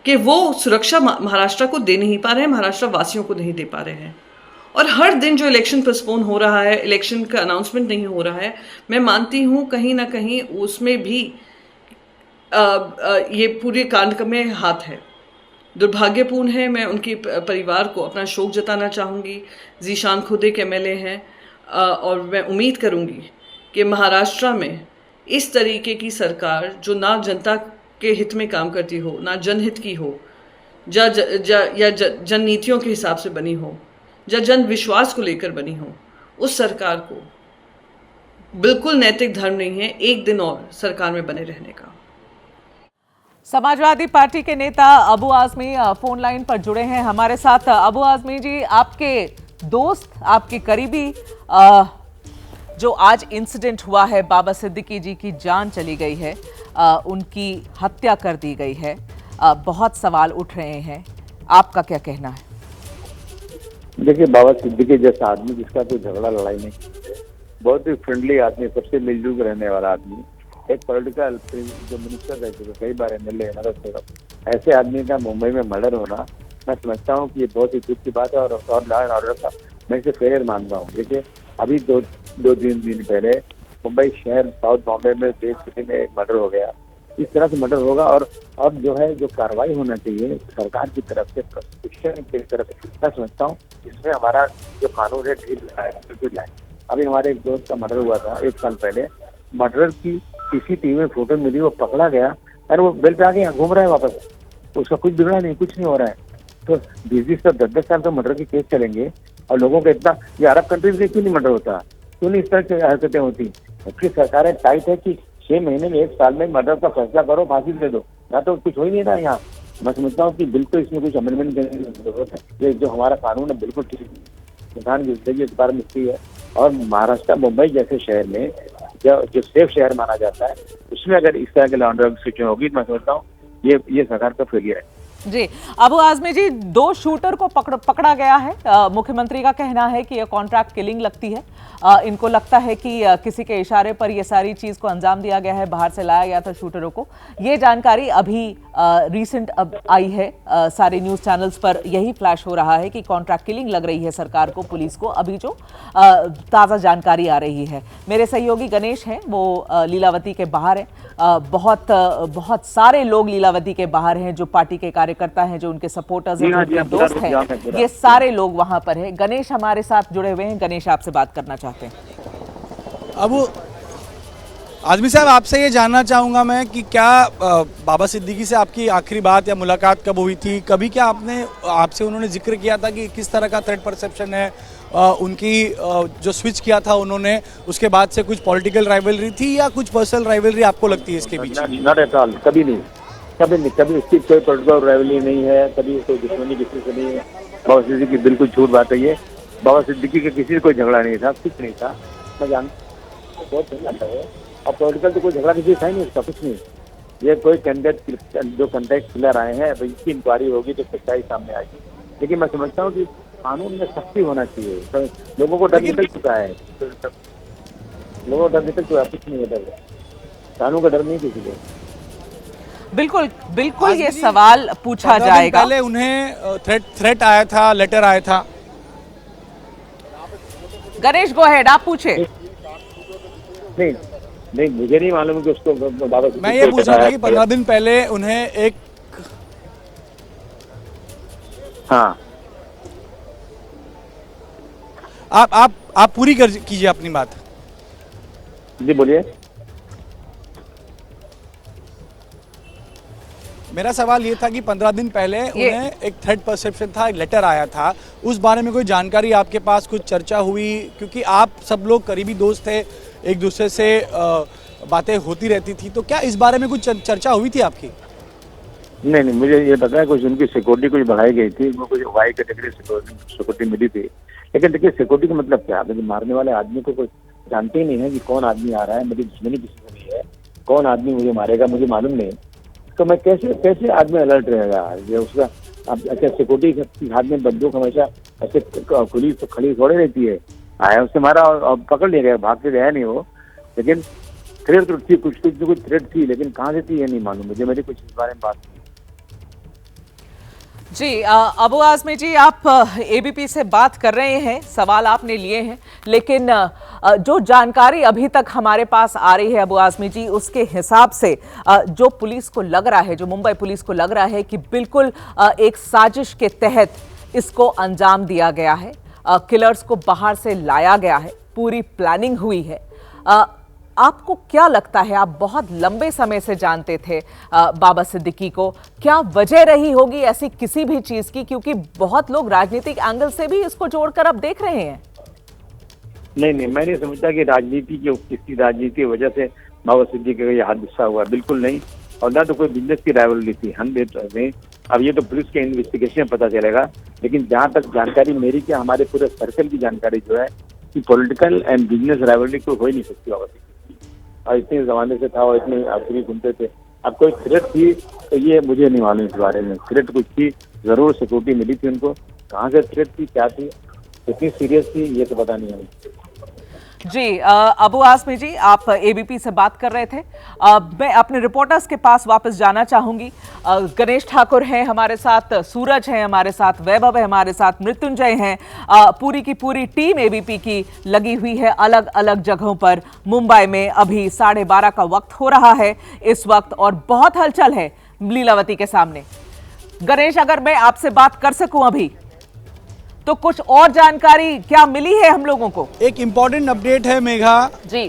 कि वो सुरक्षा महाराष्ट्र को दे नहीं पा रहे हैं, महाराष्ट्र वासियों को नहीं दे पा रहे हैं। और हर दिन जो इलेक्शन पोस्टपोन हो रहा है, इलेक्शन का अनाउंसमेंट नहीं हो रहा है, मैं मानती हूँ कहीं ना कहीं उसमें भी ये पूरे कांड में हाथ है। दुर्भाग्यपूर्ण है। मैं उनके परिवार को अपना शोक जताना चाहूँगी। जीशान खुद एक एमएलए हैं और मैं उम्मीद करूँगी कि महाराष्ट्र में इस तरीके की सरकार जो ना जनता के हित में काम करती हो, ना जनहित की हो, या जन नीतियों के हिसाब से बनी हो, या जन विश्वास को लेकर बनी हो, उस सरकार को बिल्कुल नैतिक धर्म नहीं है एक दिन और सरकार में बने रहने का। समाजवादी पार्टी के नेता अबू आजमी फोन लाइन पर जुड़े हैं हमारे साथ। अबू आजमी जी, आपके दोस्त, आपके करीबी जो आज इंसिडेंट हुआ है, बाबा सिद्दीकी जी की जान चली गई है, उनकी हत्या कर दी गई है, बहुत सवाल उठ रहे हैं, आपका क्या कहना है? देखिए, बाबा सिद्दीकी जैसा आदमी जिसका कोई झगड़ा लड़ाई नहीं, बहुत ही फ्रेंडली आदमी, सबसे मिलजुल रहने वाला आदमी, एक पॉलिटिकल जो मिनिस्टर रह चुके, कई बार एमएलए, ऐसे आदमी का मुंबई में मर्डर होना, मैं समझता हूँ कि ये बहुत ही दुख की बात है। और लॉ एंड ऑर्डर का मैं इसे फेलियर मानता हूँ। देखिए, अभी दो दिन पहले मुंबई शहर साउथ बॉम्बे में देश सिटी में एक मर्डर हो गया। इस तरह से मर्डर होगा और अब जो है जो कार्रवाई होना चाहिए सरकार की तरफ से, प्रशिक्षण की तरफ से, मैं समझता हूँ इसमें हमारा जो कानून है ढील है। अभी हमारे एक दोस्त का मर्डर हुआ था 1 साल पहले, मर्डर की सीसीटीवी में फोटो मिली, वो पकड़ा गया और वो बेल पे आके यहाँ घूम रहा है वापस, उसका कुछ बिगड़ा नहीं, कुछ नहीं हो रहा है। तो 20 साल 10 साल का मर्डर के केस चलेंगे और लोगों का इतना, ये अरब कंट्रीज में क्यों नहीं मर्डर होता, क्यों नहीं इस तरह की हरकतें होती? उसकी सरकारें टाइट है कि 6 महीने में 1 साल में मर्डर का फैसला करो, फांसी दे दो, या तो कुछ हो ही नहीं रहा यहाँ। मैं समझता हूँ कि बिल्कुल इसमें कुछ अमेंडमेंट करने की जरूरत है। ये जो हमारा कानून है बिल्कुल ठीक, संविधान की जिंदगी इस बार मिलती है। और महाराष्ट्र, मुंबई जैसे शहर में जो सेफ शहर माना जाता है, उसमें अगर इस तरह के लॉ एंड ऑर्डर सिचुएशन होगी तो मैं समझता हूँ ये सरकार का फेलियर है। जी, अबू आजमी जी, 2 शूटर को पकड़ा गया है। मुख्यमंत्री का कहना है कि यह कॉन्ट्रैक्ट किलिंग लगती है। इनको लगता है कि किसी के इशारे पर यह सारी चीज को अंजाम दिया गया है, बाहर से लाया गया था शूटरों को। ये जानकारी अभी रीसेंट अब आई है, सारे न्यूज चैनल्स पर यही फ्लैश हो रहा है कि कॉन्ट्रैक्ट किलिंग लग रही है सरकार को, पुलिस को। अभी जो ताज़ा जानकारी आ रही है, मेरे सहयोगी गणेश हैं, वो लीलावती के बाहर हैं। बहुत सारे लोग लीलावती के बाहर हैं, जो पार्टी के कार्यकर्ता हैं, जो उनके सपोर्टर्स हैं, जो उनके दोस्त हैं, ये सारे लोग वहां पर हैं। गणेश हमारे साथ जुड़े हुए हैं। गणेश, आपसे बात करना चाहते हैं। अब आजमी साहब, आपसे ये जानना चाहूँगा मैं कि क्या बाबा सिद्दीकी से आपकी आखिरी बात या मुलाकात कब हुई थी? कभी क्या आपसे उन्होंने जिक्र किया था कि किस तरह का थ्रेट परसेप्शन है? उनकी जो स्विच किया था उन्होंने, उसके बाद से कुछ पॉलिटिकल राइवलरी थी या कुछ पर्सनल राइवलरी आपको लगती है इसके बीच? नॉट एट ऑल, कभी नहीं, कभी इसकी कोई पॉलिटिकल राइवलरी नहीं है, कभी कोई दुश्मनी किसी से नहीं है। बाबा सिद्दीकी बिल्कुल झूठ बात है ये। बाबा सिद्दीकी का किसी से कोई झगड़ा नहीं था, कुछ नहीं था। मैं जानता बहुत झगड़ा है, और पॉलिटिकल तो कोई झगड़ा किसी था ही नहीं, उसका कुछ नहीं। ये कोई कैंडिडेट जो कंटेक्ट किलर आए हैं, इसकी इंक्वायरी होगी तो सच्चाई सामने आएगी। लेकिन मैं समझता हूँ कि कानून में सख्ती होना चाहिए। तो लोगों को डर निकल चुका है, लोगों को डर निकल चुका है, कुछ नहीं है डर, कानून का डर नहीं किसी को। बिल्कुल बिल्कुल, ये सवाल पूछा जाएगा। पहले उन्हें थ्रेट आया था, लेटर आया था। गणेश, गो अहेड, आप पूछे। नहीं, मुझे नहीं मालूम कि उसको बाबा। मैं ये पूछ रहा था कि 15 दिन पहले उन्हें एक, हाँ, आप पूरी कीजिए अपनी बात। जी बोलिए। मेरा सवाल ये था कि 15 दिन पहले उन्हें एक थ्रेट परसेप्शन था, एक लेटर आया था, उस बारे में कोई जानकारी आपके पास, कुछ चर्चा हुई? क्योंकि आप सब लोग करीबी दोस्त थे, एक दूसरे से बातें होती रहती थी, तो क्या इस बारे में कुछ चर्चा हुई थी आपकी? नहीं, मुझे ये पता है कुछ उनकी सिक्योरिटी कुछ बढ़ाई गई थी, उनको कुछ वाई कैटेगरी सिक्योरिटी मिली थी। लेकिन देखिए, सिक्योरिटी का मतलब क्या है? मारने वाले आदमी को कोई जानते ही नहीं है कि कौन आदमी आ रहा है, मेरी दुश्मनी किसी को नहीं है, कौन आदमी मुझे मारेगा मुझे मालूम नहीं। तो मैं कैसे आदमी अलर्ट रहेगा? ये उसका अच्छा, सिक्योरिटी के हाथ में बंदूक हमेशा ऐसे खुली तो खड़ी थोड़ी रहती है। आया, उससे मारा और पकड़ लिया गया, भाग के गया नहीं वो। लेकिन थ्रेट तो थी, कुछ थ्रेट थी, लेकिन कहाँ से थी ये नहीं मालूम मुझे, मेरी कुछ इस बारे में बात नहीं। जी, अबू आजमी जी, आप एबीपी से बात कर रहे हैं, सवाल आपने लिए हैं, लेकिन जो जानकारी अभी तक हमारे पास आ रही है अबू आजमी जी, उसके हिसाब से जो पुलिस को लग रहा है, जो मुंबई पुलिस को लग रहा है कि बिल्कुल एक साजिश के तहत इसको अंजाम दिया गया है, किलर्स को बाहर से लाया गया है, पूरी प्लानिंग हुई है। आपको क्या लगता है, आप बहुत लंबे समय से जानते थे बाबा सिद्दीकी को, क्या वजह रही होगी ऐसी किसी भी चीज की? क्योंकि बहुत लोग राजनीतिक एंगल से भी इसको जोड़कर अब देख रहे हैं। नहीं, मैं नहीं समझता कि किसी राजनीति की वजह से बाबा सिद्दीकी का यह हादसा हुआ, बिल्कुल नहीं। और ना तो कोई बिजनेस की राइवलरी थी, हम नहीं। अब ये तो पुलिस के इन्वेस्टिगेशन में पता चलेगा, लेकिन जहाँ तक जानकारी मेरी, क्या हमारे पूरे सर्कल की जानकारी जो है कि पॉलिटिकल एंड बिजनेस राइवलरी कोई हो ही नहीं सकती बाबा सिद्दीकी, और इतने जमाने से था और इतने आखिरी घूमते थे। अब कोई थ्रेट थी तो ये मुझे नहीं मालूम इस बारे में। थ्रेट कुछ थी, जरूर सिक्योरिटी मिली थी उनको, कहाँ से थ्रेट थी, क्या थी, कितनी सीरियस थी, ये तो पता नहीं हमें। जी, अबू आजमी जी, आप एबीपी से बात कर रहे थे। मैं अपने रिपोर्टर्स के पास वापस जाना चाहूंगी। गणेश ठाकुर हैं हमारे साथ, सूरज हैं हमारे साथ, वैभव है हमारे साथ, मृत्युंजय हैं, पूरी की पूरी टीम एबीपी की लगी हुई है अलग अलग जगहों पर मुंबई में। अभी 12:30 का वक्त हो रहा है इस वक्त, और बहुत हलचल है लीलावती के सामने। गणेश, अगर मैं आपसे बात कर सकूं अभी, तो कुछ और जानकारी क्या मिली है हम लोगों को? एक इंपॉर्टेंट अपडेट है मेघा जी,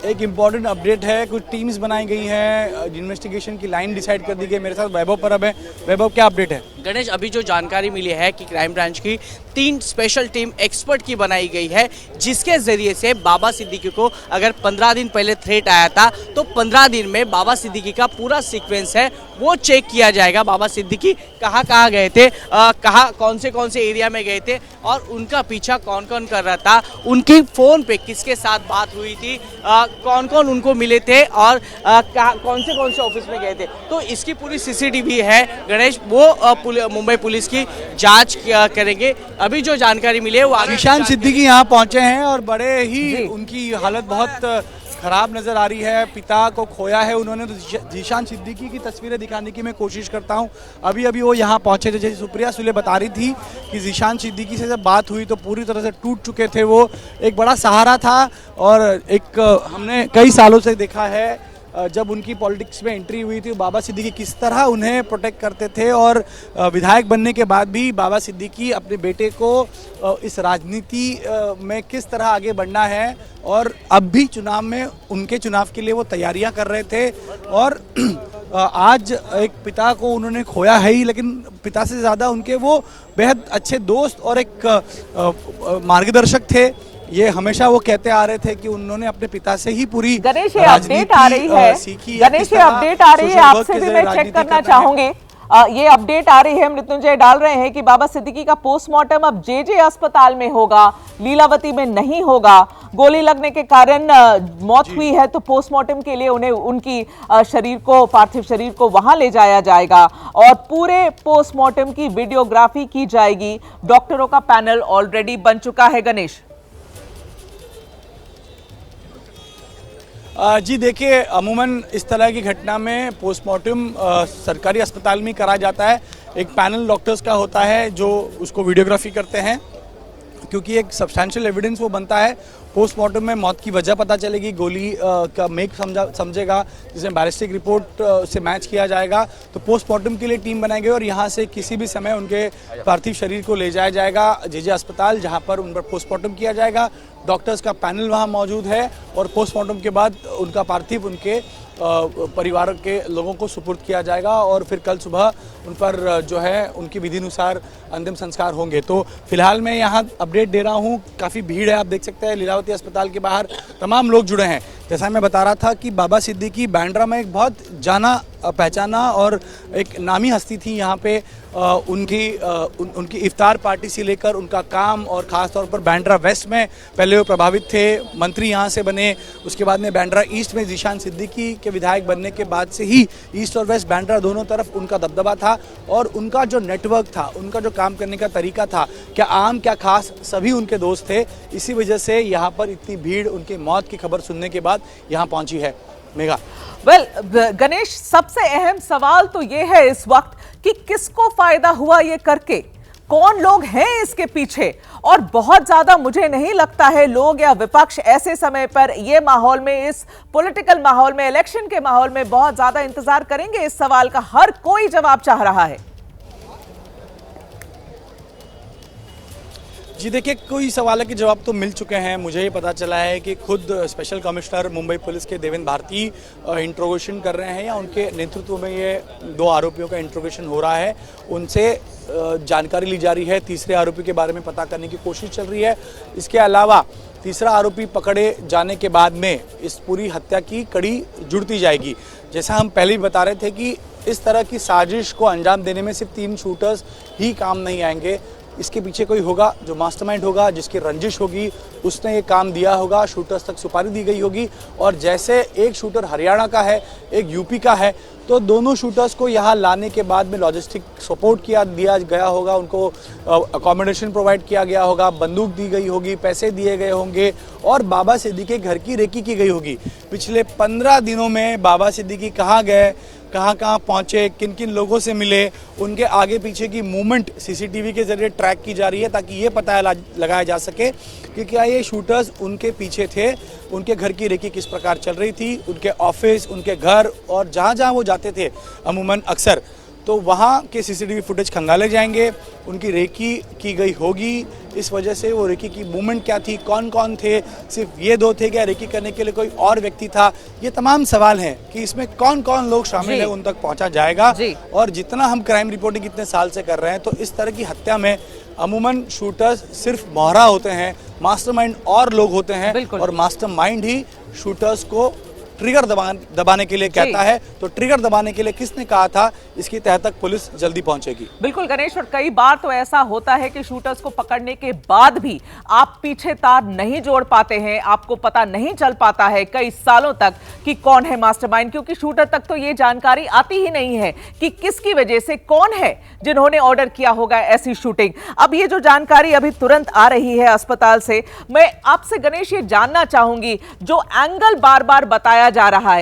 एक इंपॉर्टेंट अपडेट है, कुछ टीम्स बनाई गई हैं, इन्वेस्टिगेशन की लाइन डिसाइड कर दी गई। मेरे साथ वैभव परब है। वैभव, क्या अपडेट है? गणेश, अभी जो जानकारी मिली है कि क्राइम ब्रांच की 3 स्पेशल टीम एक्सपर्ट की बनाई गई है, जिसके जरिए से बाबा सिद्दीकी को अगर 15 दिन पहले थ्रेट आया था तो 15 दिन में बाबा सिद्दीकी का पूरा सीक्वेंस है वो चेक किया जाएगा। बाबा सिद्दीकी कहाँ कहाँ गए थे, कहाँ कौन से एरिया में गए थे और उनका पीछा कौन कौन कर रहा था, उनकी फ़ोन पे किसके साथ बात हुई थी, कौन कौन उनको मिले थे और कौन से ऑफिस में गए थे, तो इसकी पूरी सीसीटीवी है गणेश, वो मुंबई पुलिस की जांच करेंगे। अभी जो जानकारी मिली है वो जीशान सिद्दीकी यहाँ पहुंचे हैं और बड़े ही उनकी हालत बहुत खराब नजर आ रही है। पिता को खोया है उन्होंने, तो जीशान सिद्दीकी की तस्वीरें दिखाने की मैं कोशिश करता हूं। अभी वो यहाँ पहुंचे थे। जैसे सुप्रिया सुले बता रही थी कि जीशान सिद्दीकी से जब बात हुई तो पूरी तरह से टूट चुके थे, वो एक बड़ा सहारा था और एक हमने कई सालों से देखा है जब उनकी पॉलिटिक्स में एंट्री हुई थी बाबा सिद्दीकी किस तरह उन्हें प्रोटेक्ट करते थे और विधायक बनने के बाद भी बाबा सिद्दीकी अपने बेटे को इस राजनीति में किस तरह आगे बढ़ना है और अब भी चुनाव में उनके चुनाव के लिए वो तैयारियां कर रहे थे। और आज एक पिता को उन्होंने खोया है ही, लेकिन पिता से ज़्यादा उनके वो बेहद अच्छे दोस्त और एक मार्गदर्शक थे। ये हमेशा वो कहते आ रहे थे कि उन्होंने अपने पिता से ही पूरी गणेश ये अपडेट आ रही है, गणेश ये अपडेट आ रही है, आपसे भी मैं चेक करना चाहूंगी। ये अपडेट आ रही है, मृत्युंजय डाल रहे हैं कि बाबा सिद्दीकी का पोस्टमार्टम अब जेजे अस्पताल में होगा, लीलावती में नहीं होगा। गोली लगने के कारण मौत हुई है तो पोस्टमार्टम के लिए उन्हें उनकी शरीर को, पार्थिव शरीर को वहां ले जाया जाएगा और पूरे पोस्टमार्टम की वीडियोग्राफी की जाएगी। डॉक्टरों का पैनल ऑलरेडी बन चुका है। गणेश जी देखिए, अमूमन इस तरह की घटना में पोस्टमार्टम सरकारी अस्पताल में करा जाता है। एक पैनल डॉक्टर्स का होता है जो उसको वीडियोग्राफी करते हैं, क्योंकि एक सब्सटैंशियल एविडेंस वो बनता है। पोस्टमार्टम में मौत की वजह पता चलेगी, गोली का मेक समझेगा, जिसे बैलिस्टिक रिपोर्ट से मैच किया जाएगा। तो पोस्टमार्टम के लिए टीम बनाई गई और यहाँ से किसी भी समय उनके पार्थिव शरीर को ले जाया जाएगा जेजे अस्पताल, जहाँ पर उन पर पोस्टमार्टम किया जाएगा। डॉक्टर्स का पैनल वहाँ मौजूद है और पोस्टमार्टम के बाद उनका पार्थिव उनके परिवार के लोगों को सुपुर्द किया जाएगा और फिर कल सुबह उन पर जो है उनकी विधि अनुसार अंतिम संस्कार होंगे। तो फिलहाल मैं यहाँ अपडेट दे रहा हूँ, काफ़ी भीड़ है, आप देख सकते हैं लीलावती अस्पताल के बाहर तमाम लोग जुड़े हैं। जैसा मैं बता रहा था कि बाबा सिद्दीकी बांद्रा में एक बहुत जाना पहचाना और एक नामी हस्ती थी। यहाँ पे उनकी इफ्तार पार्टी से लेकर उनका काम और ख़ास तौर पर बांद्रा वेस्ट में पहले वो प्रभावित थे, मंत्री यहाँ से बने। उसके बाद में बांद्रा ईस्ट में जीशान सिद्दीकी के विधायक बनने के बाद से ही ईस्ट और वेस्ट बांद्रा दोनों तरफ उनका दबदबा था और उनका जो नेटवर्क था, उनका जो काम करने का तरीका था, क्या आम क्या खास, सभी उनके दोस्त थे। इसी वजह से यहाँ पर इतनी भीड़ उनकी मौत की खबर सुनने के बाद यहाँ पहुंची है। मेघा गणेश, सबसे अहम सवाल तो ये है इस वक्त कि किसको फायदा हुआ ये करके, कौन लोग हैं इसके पीछे। और बहुत ज्यादा मुझे नहीं लगता है लोग या विपक्ष ऐसे समय पर ये माहौल में, इस पॉलिटिकल माहौल में, इलेक्शन के माहौल में बहुत ज्यादा इंतजार करेंगे। इस सवाल का हर कोई जवाब चाह रहा है। जी देखिए, कोई सवाल के जवाब तो मिल चुके हैं। मुझे ये पता चला है कि खुद स्पेशल कमिश्नर मुंबई पुलिस के देवेंद्र भारती इंट्रोगेशन कर रहे हैं या उनके नेतृत्व में ये 2 आरोपियों का इंट्रोगेशन हो रहा है। उनसे जानकारी ली जा रही है, तीसरे आरोपी के बारे में पता करने की कोशिश चल रही है। इसके अलावा तीसरा आरोपी पकड़े जाने के बाद में इस पूरी हत्या की कड़ी जुड़ती जाएगी। जैसा हम पहले ही बता रहे थे कि इस तरह की साजिश को अंजाम देने में सिर्फ 3 शूटर्स ही काम नहीं आएंगे, इसके पीछे कोई होगा जो मास्टरमाइंड होगा, जिसकी रंजिश होगी, उसने ये काम दिया होगा, शूटर्स तक सुपारी दी गई होगी। और जैसे एक शूटर हरियाणा का है, एक यूपी का है, तो दोनों शूटर्स को यहाँ लाने के बाद में लॉजिस्टिक सपोर्ट दिया गया होगा, उनको अकोमोडेशन प्रोवाइड किया गया होगा, बंदूक दी गई होगी, पैसे दिए गए होंगे और बाबा सिद्दीकी के घर की रेकी की गई होगी। पिछले 15 दिनों में बाबा सिद्दीकी कहाँ गए, कहाँ पहुँचे, किन किन लोगों से मिले, उनके आगे पीछे की मूवमेंट सीसीटीवी के जरिए ट्रैक की जा रही है ताकि ये पता लगाया जा सके कि क्या ये शूटर्स उनके पीछे थे, उनके घर की रेकी किस प्रकार चल रही थी, उनके ऑफिस, उनके घर और जहाँ जहाँ वो जाते थे अमूमन अक्सर, तो वहाँ के सीसीटीवी फुटेज खंगाले जाएंगे, उनकी रेकी की गई होगी, इस वजह से वो रेकी की मूवमेंट क्या थी, कौन कौन थे, सिर्फ ये दो थे क्या, रेकी करने के लिए कोई और व्यक्ति था, ये तमाम सवाल हैं कि इसमें कौन कौन लोग शामिल है उन तक पहुंचा जाएगा। और जितना हम क्राइम रिपोर्टिंग इतने साल से कर रहे हैं, तो इस तरह की हत्या में अमूमन शूटर्स सिर्फ मोहरा होते हैं, मास्टरमाइंड और लोग होते हैं, और मास्टरमाइंड ही शूटर्स को ट्रिगर दबाने के लिए कहता है। तो ट्रिगर दबाने के लिए किसने कहा था, इसकी तह तक पुलिस जल्दी पहुंचेगी। बिल्कुल गणेश, और कई बार तो ऐसा होता है कि शूटर्स को पकड़ने के बाद भी आप पीछे तार नहीं जोड़ पाते हैं, आपको पता नहीं चल पाता है कई सालों तक कि कौन है मास्टरमाइंड, क्योंकि शूटर तक तो ये जानकारी आती ही नहीं है कि किसकी वजह से, कौन है जिन्होंने ऑर्डर किया होगा ऐसी शूटिंग। अब ये जो जानकारी अभी तुरंत आ रही है अस्पताल से, मैं आपसे गणेश ये जानना चाहूंगी, जो एंगल बार बार बताया जा रहा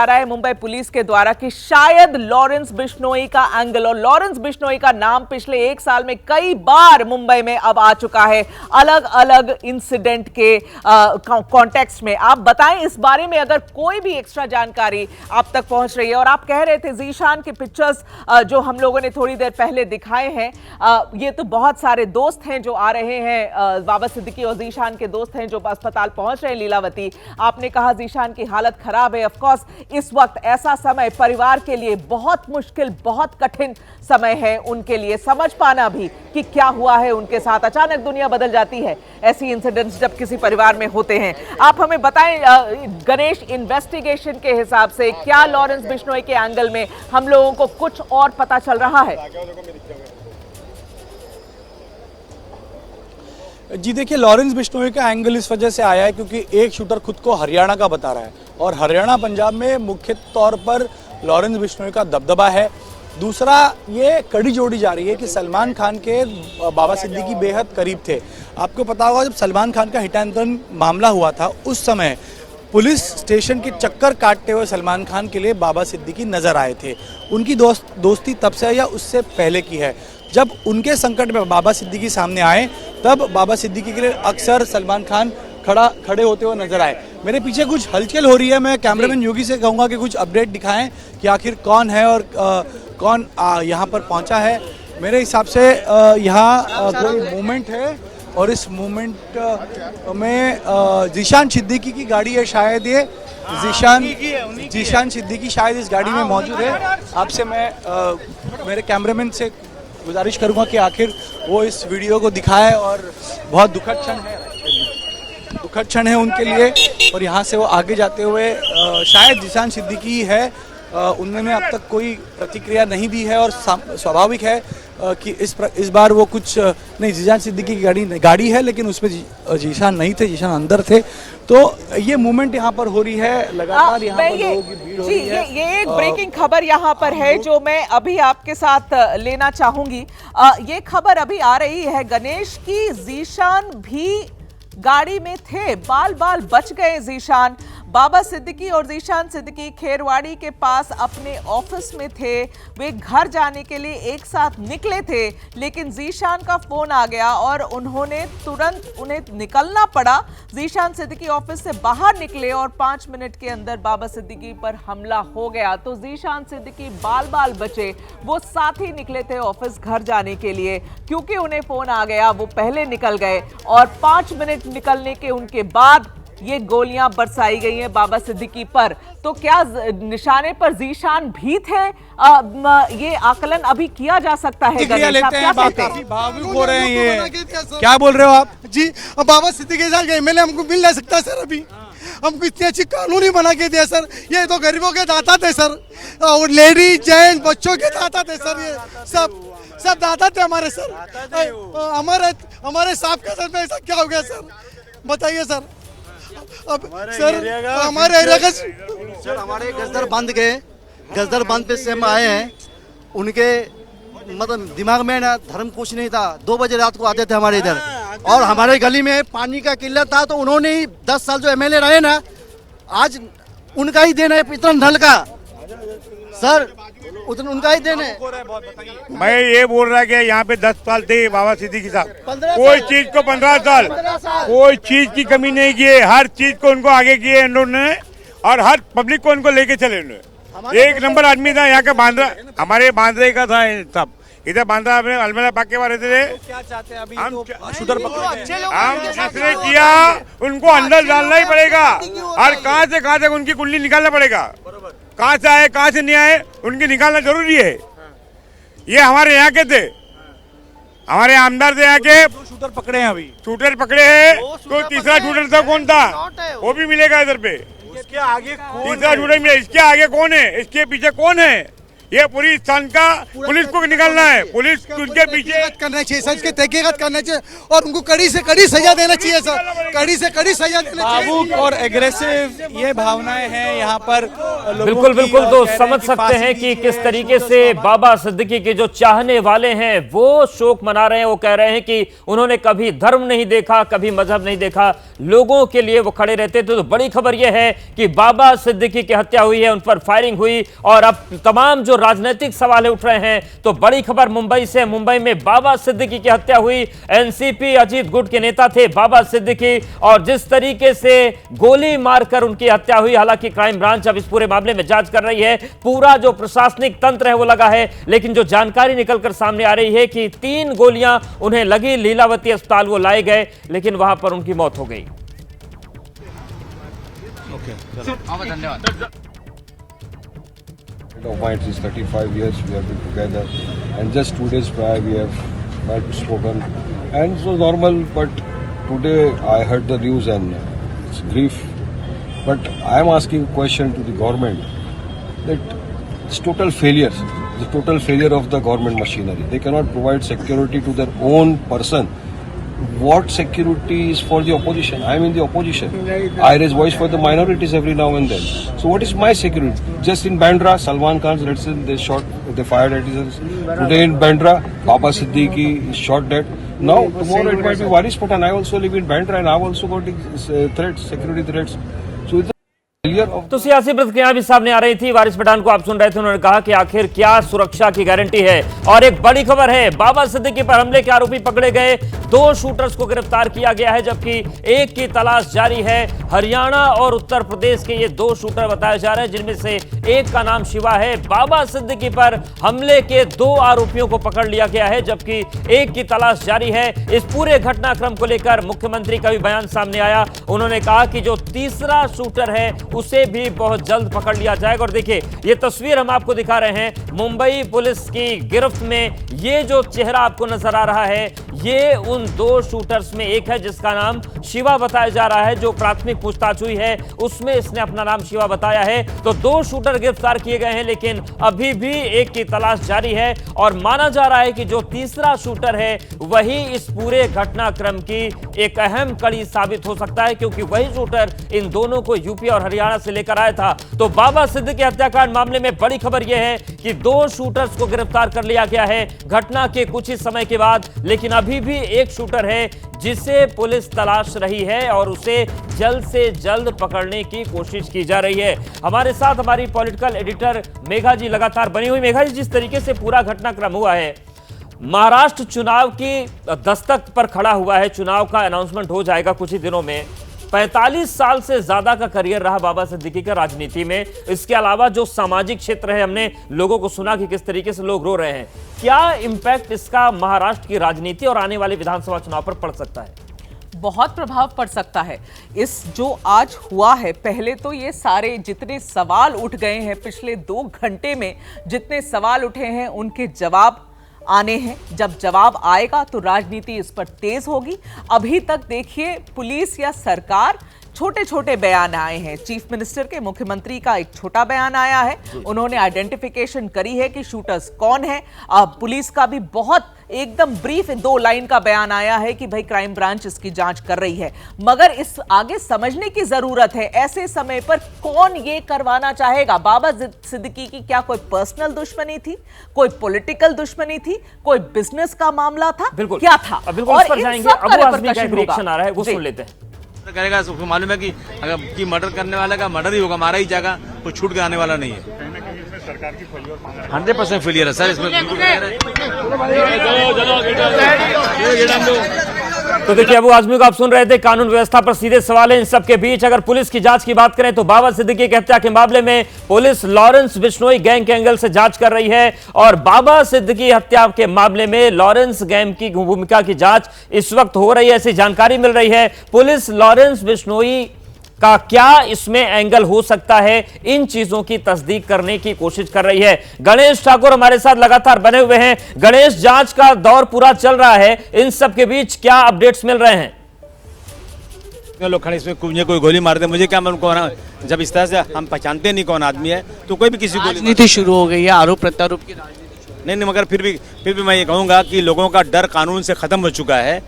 है मुंबई पुलिस के द्वारा कि शायद लॉरेंस बिश्नोई का एंगल, और लॉरेंस बिश्नोई का नाम पिछले 1 साल में कई बार मुंबई में अब आ चुका है अलग अलग इंसिडेंट के कॉन्टेक्स्ट में। आप बताएं इस बारे में अगर कोई भी एक्स्ट्रा जानकारी आप तक पहुंच रही है। और आप कह रहे थे जीशान के पिक्चर्स जो हम लोगों ने थोड़ी देर पहले दिखाए हैं, ये तो बहुत सारे दोस्त हैं जो आ रहे हैं, बाबा सिद्दीकी और जीशान के दोस्त हैं जो अस्पताल पहुंच रहे हैं। लीलावती, आपने कहा जीशान की हालत खराब है। ऑफ कोर्स इस वक्त ऐसा समय परिवार के लिए बहुत मुश्किल, बहुत कठिन समय है उनके लिए, समझ पाना भी कि क्या हुआ है उनके साथ। अचानक दुनिया बदल जाती है ऐसी इंसिडेंट्स जब किसी परिवार में होते हैं। आप हमें बताएं गणेश, इन्वेस्टिगेशन के हिसाब से क्या लॉरेंस बिश्नोई के एंगल में हम लोगों को कुछ और पता चल रहा है? जी देखिए, लॉरेंस बिश्नोई का एंगल इस वजह से आया है क्योंकि एक शूटर खुद को हरियाणा का बता रहा है, और हरियाणा पंजाब में मुख्य तौर पर लॉरेंस बिश्नोई का दबदबा है। दूसरा, ये कड़ी जोड़ी जा रही है कि सलमान खान के बाबा सिद्दीकी बेहद करीब थे। आपको पता होगा जब सलमान खान का हिट एंड रन मामला हुआ था, उस समय पुलिस स्टेशन के चक्कर काटते हुए सलमान खान के लिए बाबा सिद्दीकी नजर आए थे। उनकी दोस्ती तब से या उससे पहले की है। जब उनके संकट में बाबा सिद्दीकी सामने आए, तब बाबा सिद्दीकी के लिए अक्सर सलमान खान खड़े होते हुए नजर आए। मेरे पीछे कुछ हलचल हो रही है, मैं कैमरामैन योगी से कहूँगा कि कुछ अपडेट दिखाएं कि आखिर कौन है और कौन यहाँ पर पहुँचा है। मेरे हिसाब से यहाँ कोई मूवमेंट है, और इस मूवमेंट में जीशान सिद्दीकी की गाड़ी है शायद। ये जीशान सिद्दीकी शायद इस गाड़ी में मौजूद है। आपसे मैं मेरे कैमरामैन से गुजारिश करूंगा कि आखिर वो इस वीडियो को दिखाए, और बहुत दुखद क्षण है उनके लिए। और यहाँ से वो आगे जाते हुए शायद जीशान सिद्दीकी है, उन्होंने अब तक कोई प्रतिक्रिया नहीं दी है, और स्वाभाविक है कि इस बार वो कुछ नहीं, जीशान सिद्दीकी की गाड़ी है लेकिन उसमें जीशान नहीं थे, जीशान अंदर थे। तो ये मूवमेंट यहाँ पर हो रही है लगातार, यहाँ पर लोगों की भीड़ हो रही है। ये एक ब्रेकिंग खबर यहाँ पर है जो मैं अभी आपके साथ लेना चाहूंगी। ये खबर अभी आ रही है गणेश की जीशान भी गाड़ी में थे, बाल बाल बच गए जीशान। बाबा सिद्दीकी और जीशान सिद्दीकी खेरवाड़ी के पास अपने ऑफिस में थे, वे घर जाने के लिए एक साथ निकले थे, लेकिन जीशान का फोन आ गया और उन्हें निकलना पड़ा। जीशान सिद्दीकी ऑफिस से बाहर निकले और 5 मिनट के अंदर बाबा सिद्दीकी पर हमला हो गया। तो जीशान सिद्दीकी बाल बाल बचे, वो साथ ही निकले थे ऑफिस घर जाने के लिए, क्योंकि उन्हें फोन आ गया वो पहले निकल गए, और 5 मिनट निकलने के उनके बाद ये गोलियां बरसाई गई हैं बाबा सिद्दीकी पर। तो क्या निशाने पर जीशान भी थे? ये आकलन अभी किया जा सकता है। गणेश, आप क्या कहते हैं? भावुक हो रहे हैं ये, क्या बोल रहे हो आप? जी, अब बाबा सिद्दीकी साहब एमएलए हमको मिल नहीं सकता सर। अभी हमको इतनी अच्छी कानूनी बना के दिया सर। ये तो गरीबों के दाता थे सर, और लेडीज जेंट्स बच्चों के दाता थे सर। ये सब दाता थे हमारे सर। हमारे साहब के सर में ऐसा क्या हो गया सर, बताइए सर। अब सर हमारे एरिया का सर, हमारे गजदर बांध पे से हम आए हैं। उनके मतलब दिमाग में ना धर्म कुछ नहीं था। 2 बजे रात को आते थे हमारे इधर, और हमारे गली में पानी का किल्लत था, तो उन्होंने ही 10 साल जो एमएलए रहे ना, आज उनका ही देन है इतना नल का सर, उनका ही देन है। मैं ये बोल रहा कि यहाँ पे 10 साल थे बाबा सिद्दीकी साहब, कोई चीज को 15 साल कोई चीज की कमी नहीं की है। हर चीज को उनको आगे किए उन्होंने, और हर पब्लिक को उनको लेके चले उन्होंने। एक नंबर आदमी था यहाँ का बांद्रा, हमारे बांद्रे का था सब। इधर बांद्रा में अलमेला पाक के बारे थे। क्या चाहते हैं अभी? हम तो शूटर पकड़े हम जिसने किया उनको अंदर डालना ही पड़ेगा और कहाँ से उनकी कुंडली निकालना पड़ेगा। कहाँ से आए कहाँ से नहीं आए उनकी निकालना जरूरी है। ये हमारे यहाँ के थे, हमारे आमदार थे यहाँ के। शूटर पकड़े हैं अभी, शूटर पकड़े हैं। तो तीसरा शूटर था कौन था वो भी मिलेगा इधर पे। इसके आगे तीसरा शूटर मिले, इसके आगे कौन है, इसके पीछे कौन है, ये पूरी स्थान का पुलिस को निकालना है। पुलिस उनके पीछे करना चाहिए सर, इसकी तहकीकात करना चाहिए और उनको कड़ी से कड़ी सजा देना चाहिए सर, कड़ी से कड़ी सजा देना चाहिए। भावुक और एग्रेसिव ये भावनाएं हैं यहाँ पर बिल्कुल बिल्कुल। तो समझ सकते हैं कि किस तरीके से बाबा सिद्दीकी के जो चाहने वाले हैं वो शोक मना रहे हैं। वो कह रहे हैं कि उन्होंने कभी धर्म नहीं देखा, कभी मजहब नहीं देखा, लोगों के लिए वो खड़े रहते थे। तो बड़ी खबर यह है कि बाबा सिद्दीकी की हत्या हुई है, उन पर फायरिंग हुई और अब तमाम जो राजनीतिक सवाल उठ रहे हैं। तो बड़ी खबर मुंबई से, मुंबई में बाबा सिद्दीकी की हत्या हुई। एनसीपी अजीत गुट के नेता थे बाबा सिद्दीकी और जिस तरीके से गोली मारकर उनकी हत्या हुई, हालांकि क्राइम ब्रांच अब इस पूरे मामले में जांच कर रही है। पूरा जो प्रशासनिक तंत्र है वो लगा है, लेकिन जो जानकारी निकलकर सामने आ रही है कि 3 गोलियां उन्हें लगी, लीलावती अस्पताल वो लाए गए लेकिन वहां पर उनकी मौत हो गई। धन्यवाद। Of mine is 35 years we have been together, and just 2 days prior we have met, spoken, and it was normal. But today I heard the news and it's grief. But I am asking a question to the government that it's total failure, the total failure of the government machinery. They cannot provide security to their own person. What security is for the opposition? I am in the opposition. I raise voice for the minorities every now and then. So what is my security? Just in Bandra, Salman Khan's residence, they fired at his. Today in Bandra, Baba Siddiqui is shot dead. Now tomorrow it might be Waris Pathan. I also live in Bandra and I have also got threats, security threats. So तो सियासी प्रतिक्रिया भी सामने आ रही थी। वारिस पठान को आप सुन रहे थे, उन्होंने कहा कि आखिर क्या सुरक्षा की गारंटी है। और एक बड़ी खबर है, बाबा सिद्दीकी पर हमले के आरोपी पकड़े गए, 2 शूटर्स को गिरफ्तार किया गया है जबकि एक की तलाश जारी है। हरियाणा और उत्तर प्रदेश के ये 2 शूटर बताए जा रहे हैं जिनमें से एक का नाम शिवा है। बाबा सिद्दीकी पर हमले के 2 आरोपियों को पकड़ लिया गया है जबकि एक की तलाश जारी है। इस पूरे घटनाक्रम को लेकर मुख्यमंत्री का भी बयान सामने आया। उन्होंने कहा कि जो तीसरा शूटर है उसे भी बहुत जल्द पकड़ लिया जाएगा। और देखिए ये तस्वीर हम आपको दिखा रहे हैं, मुंबई पुलिस की गिरफ्त में ये जो चेहरा आपको नजर आ रहा है ये उन 2 शूटर्स में एक है जिसका नाम शिवा बताया जा रहा है। जो प्राथमिक पूछताछ हुई है उसमें इसने अपना नाम शिवा बताया है। तो 2 शूटर गिरफ्तार किए गए हैं लेकिन अभी भी एक की तलाश जारी है और माना जा रहा है कि जो तीसरा शूटर है वही इस पूरे घटनाक्रम की एक अहम कड़ी साबित हो सकता है क्योंकि वही शूटर इन दोनों को यूपी और हरियाणा से लेकर आया था। तो बाबा सिद्दीकी हत्याकांड मामले में बड़ी खबर यह है कि 2 शूटर्स को गिरफ्तार कर लिया गया है घटना के कुछ ही समय के बाद, लेकिन अभी भी एक शूटर है जिसे पुलिस तलाश रही है और उसे जल्द से जल्द पकड़ने की कोशिश की जा रही है। हमारे साथ हमारी पॉलिटिकल एडिटर मेघा जी लगातार बनी हुई। मेघा जी, जिस तरीके से पूरा घटनाक्रम हुआ है, महाराष्ट्र चुनाव की दस्तक पर खड़ा हुआ है, चुनाव का अनाउंसमेंट हो जाएगा कुछ ही दिनों में। 45 साल से ज्यादा का करियर रहा बाबा सिद्दीकी का राजनीति में। इसके अलावा जो सामाजिक क्षेत्र है, हमने लोगों को सुना कि किस तरीके से लोग रो रहे हैं। क्या इंपैक्ट इसका महाराष्ट्र की राजनीति और आने वाले विधानसभा चुनाव पर पड़ सकता है? बहुत प्रभाव पड़ सकता है। इस जो आज हुआ है, पहले तो ये सारे जितने सवाल उठ गए हैं पिछले 2 घंटे में, जितने सवाल उठे हैं उनके जवाब आने हैं। जब जवाब आएगा तो राजनीति इस पर तेज होगी। अभी तक देखिए पुलिस या सरकार छोटे छोटे बयान आए हैं। चीफ मिनिस्टर के, मुख्यमंत्री का एक छोटा बयान आया है, उन्होंने आइडेंटिफिकेशन करी है कि शूटर्स कौन है। पुलिस का भी बहुत एकदम ब्रीफ 2 लाइन का बयान आया है कि भाई क्राइम ब्रांच इसकी जांच कर रही है। मगर इस आगे समझने की जरूरत है ऐसे समय पर कौन ये करवाना चाहेगा। बाबा सिद्दीकी की क्या कोई पर्सनल दुश्मनी थी, कोई पॉलिटिकल दुश्मनी थी, कोई बिजनेस का मामला था, बिल्कुल क्या था? बिल्कुल उस पर जाएंगे। अबू आजमी का एक रिएक्शन आ रहा है, वो सुन लेते हैं। करेगा उसको मालूम है कि अगर मर्डर करने वाला का मर्डर ही होगा, मारा ही जाएगा, कोई छूट के आने वाला नहीं है। 100% फेलियर है सर इसमें। तो देखिए अबू आजमी को आप सुन रहे थे, कानून व्यवस्था पर सीधे सवाल है। इन सब के बीच अगर पुलिस की जांच की बात करें तो बाबा सिद्दीकी की हत्या के मामले में पुलिस लॉरेंस बिश्नोई गैंग के एंगल से जांच कर रही है और बाबा सिद्दीकी हत्या के मामले में लॉरेंस गैंग की भूमिका की जांच इस वक्त हो रही है, ऐसी जानकारी मिल रही है। पुलिस लॉरेंस बिश्नोई का क्या इसमें एंगल हो सकता है, इन चीजों की तस्दीक करने की कोशिश कर रही है। गणेश ठाकुर हमारे साथ लगातार बने हुए हैं। गणेश, जांच का दौर पूरा चल रहा है, इन सब के बीच क्या अपडेट्स मिल रहे हैं? लोग खड़े इसमें मुझे कोई गोली मार दे, मुझे क्या मालूम कौन है। जब इस तरह से हम पहचानते नहीं कौन आदमी है तो कोई भी किसी को राजनीति शुरू हो गई है, आरोप प्रत्यारोप की नहीं, मगर फिर भी मैं ये कहूँगा कि लोगों का डर कानून से खत्म हो चुका है।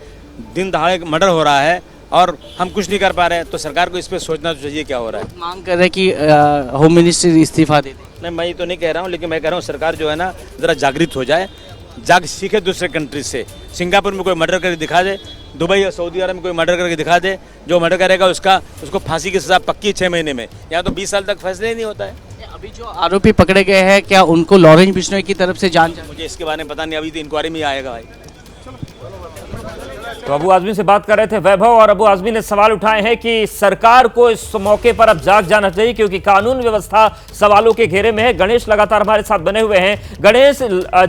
दिन दहाड़े मर्डर हो रहा है और हम कुछ नहीं कर पा रहे हैं, तो सरकार को इस पर सोचना चाहिए क्या हो रहा है। मांग कर रहे हैं कि होम मिनिस्ट्री इस्तीफा दे दे। नहीं, मैं ये तो नहीं कह रहा हूँ, लेकिन मैं कह रहा हूँ सरकार जो है ना जरा जागृत हो जाए, सीखे दूसरे कंट्री से। सिंगापुर में कोई मर्डर करके दिखा दे, दुबई या सऊदी अरब में कोई मर्डर करके दिखा दे, जो मर्डर करेगा उसको फांसी की सजा पक्की 6 महीने में। यहाँ तो 20 साल तक फैसले ही नहीं होता है। अभी जो आरोपी पकड़े गए हैं, क्या उनको लॉरेंस बिश्नोई की तरफ से जांच? मुझे इसके बारे में पता नहीं, अभी तो इंक्वायरी में आएगा भाई। तो अबू आजमी से बात कर रहे थे वैभव, और अबू आजमी ने सवाल उठाए हैं कि सरकार को इस मौके पर अब जाग जाना चाहिए क्योंकि कानून व्यवस्था सवालों के घेरे में है। गणेश लगातार हमारे साथ बने हुए हैं। गणेश,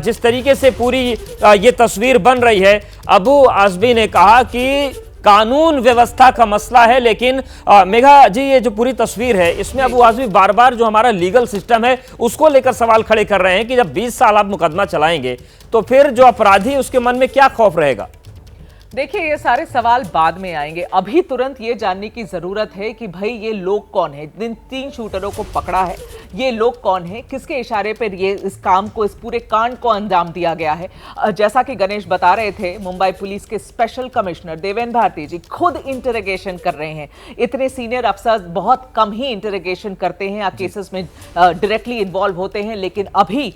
जिस तरीके से पूरी ये तस्वीर बन रही है, अबू आजमी ने कहा कि कानून व्यवस्था का मसला है, लेकिन मेघा जी ये जो पूरी तस्वीर है इसमें अबू आजमी बार बार जो हमारा लीगल सिस्टम है उसको लेकर सवाल खड़े कर रहे हैं कि जब 20 साल आप मुकदमा चलाएंगे तो फिर जो अपराधी उसके मन में क्या खौफ रहेगा? देखिए, ये सारे सवाल बाद में आएंगे। अभी तुरंत ये जानने की जरूरत है कि भाई ये लोग कौन है, जिन 3 शूटरों को पकड़ा है, ये लोग कौन है, किसके इशारे पर ये इस काम को, इस पूरे कांड को अंजाम दिया गया है। जैसा कि गणेश बता रहे थे, मुंबई पुलिस के स्पेशल कमिश्नर देवेंद्र भारती जी खुद इंटरोगेशन कर रहे हैं। इतने सीनियर अफसर बहुत कम ही इंटरोगेशन करते हैं या केसेस में डायरेक्टली इन्वॉल्व होते हैं, लेकिन अभी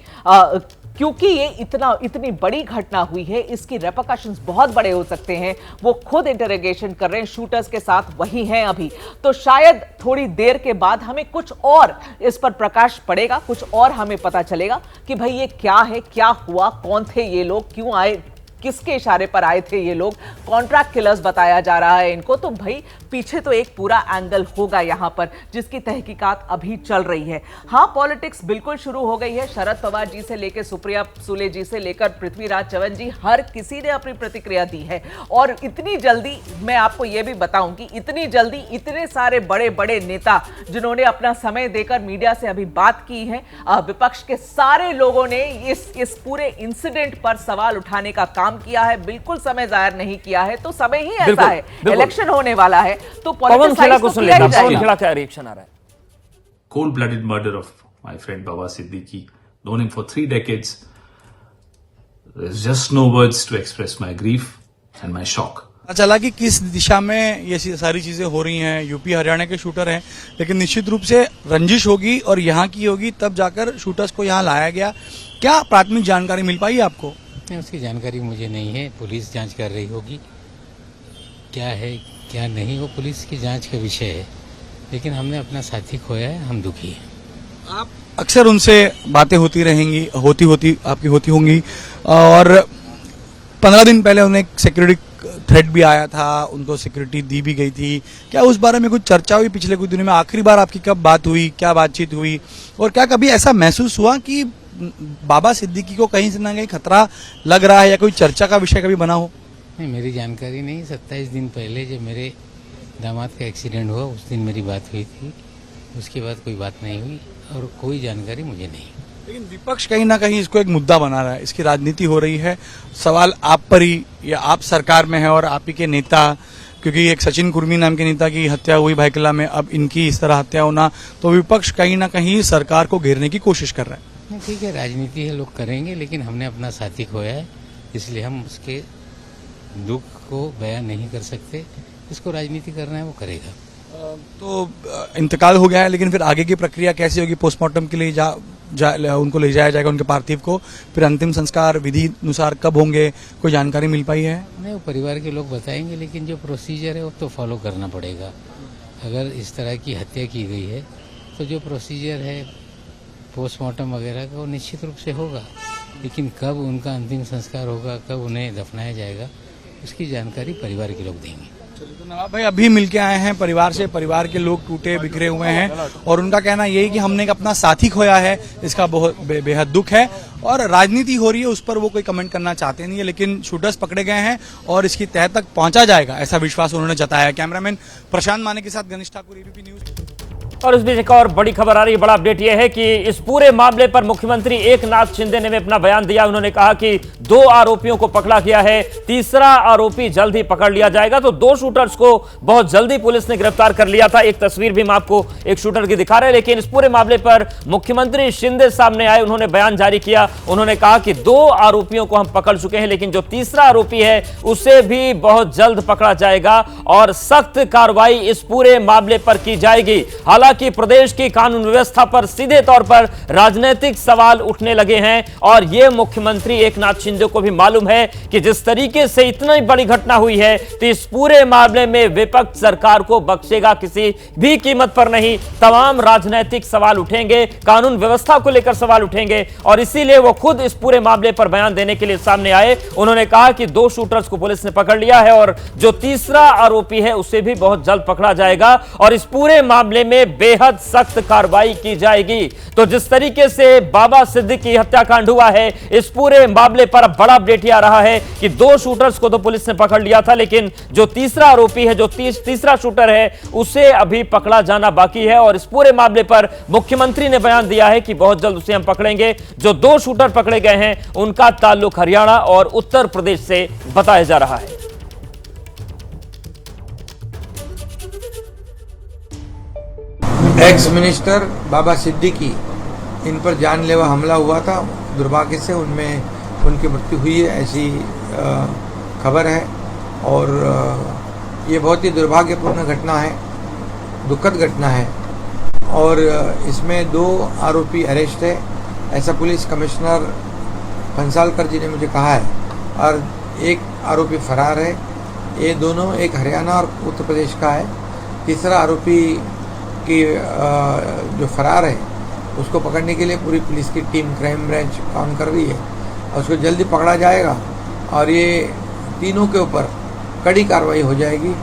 क्योंकि ये इतनी बड़ी घटना हुई है, इसकी रेपरकशंस बहुत बड़े हो सकते हैं। वो खुद इंटरोगेशन कर रहे हैं, शूटर्स के साथ वही हैं अभी। तो शायद थोड़ी देर के बाद हमें कुछ और इस पर प्रकाश पड़ेगा, कुछ और हमें पता चलेगा कि भाई ये क्या है, क्या हुआ, कौन थे ये लोग, क्यों आए, किसके इशारे पर आए थे ये लोग। कॉन्ट्रैक्ट किलर्स बताया जा रहा है इनको, तो भाई पीछे तो एक पूरा एंगल होगा यहां पर जिसकी तहकीकात अभी चल रही है। हाँ, पॉलिटिक्स बिल्कुल शुरू हो गई है। शरद पवार जी से लेकर सुप्रिया सुले जी से लेकर पृथ्वीराज चव्हाण जी, हर किसी ने अपनी प्रतिक्रिया दी है। और इतनी जल्दी, मैं आपको यह भी बताऊं कि इतनी जल्दी इतने सारे बड़े बड़े नेता जिन्होंने अपना समय देकर मीडिया से अभी बात की है, विपक्ष के सारे लोगों ने इस पूरे इंसिडेंट पर सवाल उठाने का काम किया है, बिल्कुल समय जाहिर नहीं किया है। तो समय ही ऐसा है, इलेक्शन होने वाला है, तो पॉलिटिसाइज तो किया ही जाएगा। क्या रिएक्शन आ रहा है? Cold-blooded murder of my friend Baba Siddiqui, known him for 3 decades. There's just no words to express my grief and my shock. चला कि किस दिशा में ये सारी चीजें हो रही हैं। यूपी हरियाणा के शूटर हैं, लेकिन निश्चित रूप से रंजिश होगी और यहाँ की होगी, तब जाकर शूटर्स को यहाँ लाया गया। क्या प्राथमिक जानकारी मिल पाई आपको? नहीं, उसकी जानकारी मुझे नहीं है। पुलिस जांच कर रही होगी, क्या है क्या नहीं, वो पुलिस की जांच का विषय है। लेकिन हमने अपना साथी खोया है, हम दुखी हैं। आप अक्सर उनसे बातें होती रहेंगी, आपकी होती होंगी, और 15 दिन पहले उन्हें सिक्योरिटी थ्रेट भी आया था, उनको सिक्योरिटी दी भी गई थी। क्या उस बारे में कुछ चर्चा हुई पिछले कुछ दिनों में? आखिरी बार आपकी कब बात हुई, क्या बातचीत हुई, और क्या कभी ऐसा महसूस हुआ कि बाबा सिद्दीकी को कहीं से ना कहीं खतरा लग रहा है या कोई चर्चा का विषय कभी बना हो? नहीं, मेरी जानकारी नहीं। 27 दिन पहले जब मेरे दामाद का एक्सीडेंट हुआ उस दिन मेरी बात हुई थी, उसके बाद कोई बात नहीं हुई और कोई जानकारी मुझे नहीं। लेकिन विपक्ष कहीं ना कहीं इसको एक मुद्दा बना रहा है, इसकी राजनीति हो रही है। सवाल आप पर ही, या आप सरकार में है और आप ही के नेता, क्योंकि एक सचिन कुर्मी नाम के नेता की हत्या हुई भाईकला में, अब इनकी इस तरह हत्या होना, तो विपक्ष कहीं ना कहीं सरकार को घेरने की कोशिश कर रहा है। नहीं, ठीक है, राजनीति है, लोग करेंगे, लेकिन हमने अपना साथी खोया है, इसलिए हम उसके दुख को बयान नहीं कर सकते। इसको राजनीति करना है वो करेगा। तो इंतकाल हो गया है, लेकिन फिर आगे की प्रक्रिया कैसी होगी? पोस्टमार्टम के लिए उनको ले जाया जाएगा, उनके पार्थिव को, फिर अंतिम संस्कार विधि अनुसार कब होंगे, कोई जानकारी मिल पाई है? नहीं, वो परिवार के लोग बताएंगे, लेकिन जो प्रोसीजर है वो तो फॉलो करना पड़ेगा। अगर इस तरह की हत्या की गई है तो जो प्रोसीजर है पोस्टमार्टम वगैरह का वो निश्चित रूप से होगा, लेकिन कब उनका अंतिम संस्कार होगा, कब उन्हें दफनाया जाएगा, उसकी जानकारी परिवार के लोग देंगे। तो नवाब भाई अभी मिलके आए हैं परिवार से, परिवार के लोग टूटे बिखरे हुए हैं और उनका कहना यही कि हमने एक अपना साथी खोया है, इसका बहुत बेहद दुख है और राजनीति हो रही है उस पर वो कोई कमेंट करना चाहते नहीं है, लेकिन शूटर्स पकड़े गए हैं और इसकी तह तक पहुंचा जाएगा ऐसा विश्वास उन्होंने जताया। कैमरामैन प्रशांत माने के साथ गणेश ठाकुर, एबीपी न्यूज। और इस बीच एक और बड़ी खबर आ रही है। बड़ा अपडेट यह है कि इस पूरे मामले पर मुख्यमंत्री एकनाथ शिंदे ने अपना बयान दिया। उन्होंने कहा कि 2 आरोपियों को पकड़ा गया है, तीसरा आरोपी जल्द ही पकड़ लिया जाएगा। तो 2 शूटर्स को बहुत जल्दी पुलिस ने गिरफ्तार कर लिया था। एक तस्वीर भी हम आपको एक शूटर की दिखा रहे हैं, लेकिन इस पूरे मामले पर मुख्यमंत्री शिंदे सामने आए, उन्होंने बयान जारी किया। उन्होंने कहा कि 2 आरोपियों को हम पकड़ चुके हैं, लेकिन जो तीसरा आरोपी है उसे भी बहुत जल्द पकड़ा जाएगा और सख्त कार्रवाई इस पूरे मामले पर की जाएगी। हालांकि प्रदेश की कानून व्यवस्था पर सीधे तौर पर राजनीतिक सवाल उठने लगे हैं और यह मुख्यमंत्री एकनाथ शिंदे को भी मालूम है कि जिस तरीके से इतनी बड़ी घटना हुई है तो इस पूरे मामले में विपक्ष सरकार को बख्शेगा किसी भी कीमत पर नहीं। तमाम राजनीतिक सवाल उठेंगे, कानून व्यवस्था को लेकर सवाल उठेंगे और इसीलिए वो खुद इस पूरे मामले पर बयान देने के लिए सामने आए। उन्होंने कहा कि 2 शूटर्स को पुलिस ने पकड़ लिया है और जो तीसरा आरोपी है उसे भी बहुत जल्द पकड़ा जाएगा और इस पूरे मामले में बेहद सख्त कार्रवाई की जाएगी। तो जिस तरीके से बाबा सिद्दीकी हत्याकांड हुआ है, इस पूरे मामले पर अब बड़ा अपडेट आ रहा है कि 2 शूटर्स को तो पुलिस ने पकड़ लिया था, लेकिन जो तीसरा आरोपी है, जो तीसरा शूटर है, उसे अभी पकड़ा जाना बाकी है और इस पूरे मामले पर मुख्यमंत्री ने बयान दिया है कि बहुत जल्द उसे हम पकड़ेंगे। जो 2 शूटर पकड़े गए हैं उनका ताल्लुक हरियाणा और उत्तर प्रदेश से बताया जा रहा है। एक्स मिनिस्टर बाबा सिद्दीकी, इन पर जानलेवा हमला हुआ था, दुर्भाग्य से उनमें उनकी मृत्यु हुई है ऐसी खबर है और ये बहुत ही दुर्भाग्यपूर्ण घटना है, दुखद घटना है और इसमें 2 आरोपी अरेस्ट है ऐसा पुलिस कमिश्नर भंसालकर जी ने मुझे कहा है और 1 आरोपी फरार है। ये दोनों एक हरियाणा और उत्तर प्रदेश का है। तीसरा आरोपी कि जो फरार है उसको पकड़ने के लिए पूरी पुलिस की टीम क्राइम ब्रांच काम कर रही है और उसको जल्दी पकड़ा जाएगा और ये तीनों के ऊपर कड़ी कार्रवाई हो जाएगी।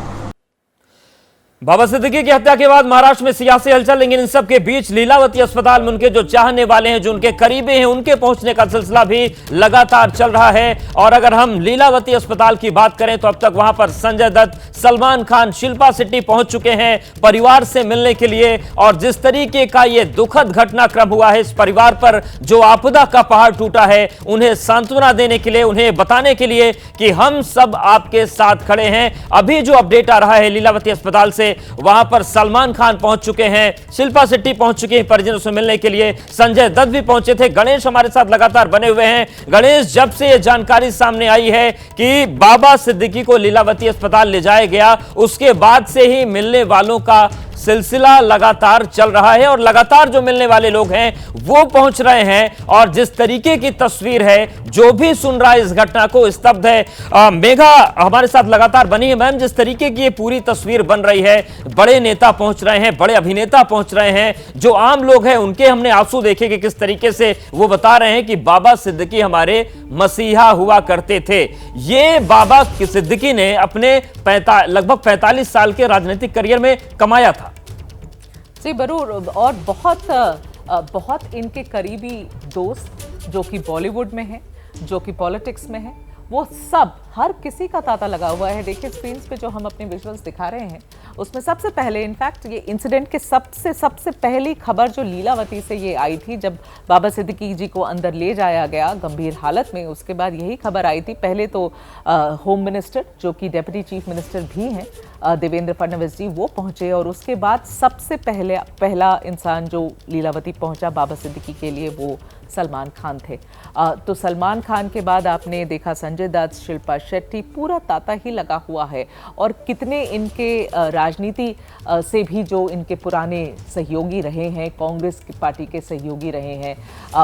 बाबा सिद्दीकी की हत्या के बाद महाराष्ट्र में सियासी हलचल, लेकिन इन सब के बीच लीलावती अस्पताल में उनके जो चाहने वाले हैं, जो उनके करीबी हैं, उनके पहुंचने का सिलसिला भी लगातार चल रहा है। और अगर हम लीलावती अस्पताल की बात करें तो अब तक वहां पर संजय दत्त, सलमान खान, शिल्पा शेट्टी पहुंच चुके हैं परिवार से मिलने के लिए। और जिस तरीके का ये दुखद घटनाक्रम हुआ है, इस परिवार पर जो आपदा का पहाड़ टूटा है, उन्हें सांत्वना देने के लिए, उन्हें बताने के लिए कि हम सब आपके साथ खड़े हैं। अभी जो अपडेट आ रहा है लीलावती अस्पताल से, वहां पर सलमान खान पहुंच चुके हैं, शिल्पा शेट्टी पहुंच चुके हैं परिजनों से मिलने के लिए, संजय दत्त भी पहुंचे थे। गणेश हमारे साथ लगातार बने हुए हैं। गणेश, जब से यह जानकारी सामने आई है कि बाबा सिद्दीकी को लीलावती अस्पताल ले जाया गया, उसके बाद से ही मिलने वालों का सिलसिला लगातार चल रहा है और लगातार जो मिलने वाले लोग हैं वो पहुंच रहे हैं और जिस तरीके की तस्वीर है, जो भी सुन रहा है इस घटना को, स्तब्ध है। मेघा हमारे साथ लगातार बनी है। मैम, जिस तरीके की ये पूरी तस्वीर बन रही है, बड़े नेता पहुंच रहे हैं, बड़े अभिनेता पहुंच रहे हैं, जो आम लोग हैं उनके हमने आंसू देखे कि किस तरीके से वो बता रहे हैं कि बाबा सिद्दीकी हमारे मसीहा हुआ करते थे। ये बाबा सिद्दीकी ने अपने लगभग 45 साल के राजनीतिक करियर में कमाया था। जी जरूर, और बहुत इनके करीबी दोस्त जो कि बॉलीवुड में हैं, जो कि पॉलिटिक्स में हैं, वो सब हर किसी का तांता लगा हुआ है। देखिए स्क्रीन पे जो हम अपने विजुअल्स दिखा रहे हैं, उसमें सबसे पहले इनफैक्ट ये इंसिडेंट के सबसे पहली खबर जो लीलावती से ये आई थी, जब बाबा सिद्दीकी जी को अंदर ले जाया गया गंभीर हालत में, उसके बाद यही खबर आई थी। पहले तो होम मिनिस्टर, जो कि डेप्यूटी चीफ मिनिस्टर भी हैं, देवेंद्र फडणवीस जी, वो पहुंचे और उसके बाद सबसे पहला इंसान जो लीलावती पहुंचा बाबा सिद्दीकी के लिए, वो सलमान खान थे। तो सलमान खान के बाद आपने देखा संजय दत्त, शिल्पा शेट्टी, पूरा तांता ही लगा हुआ है। और कितने इनके राजनीति से भी जो इनके पुराने सहयोगी रहे हैं, कांग्रेस की पार्टी के सहयोगी रहे हैं,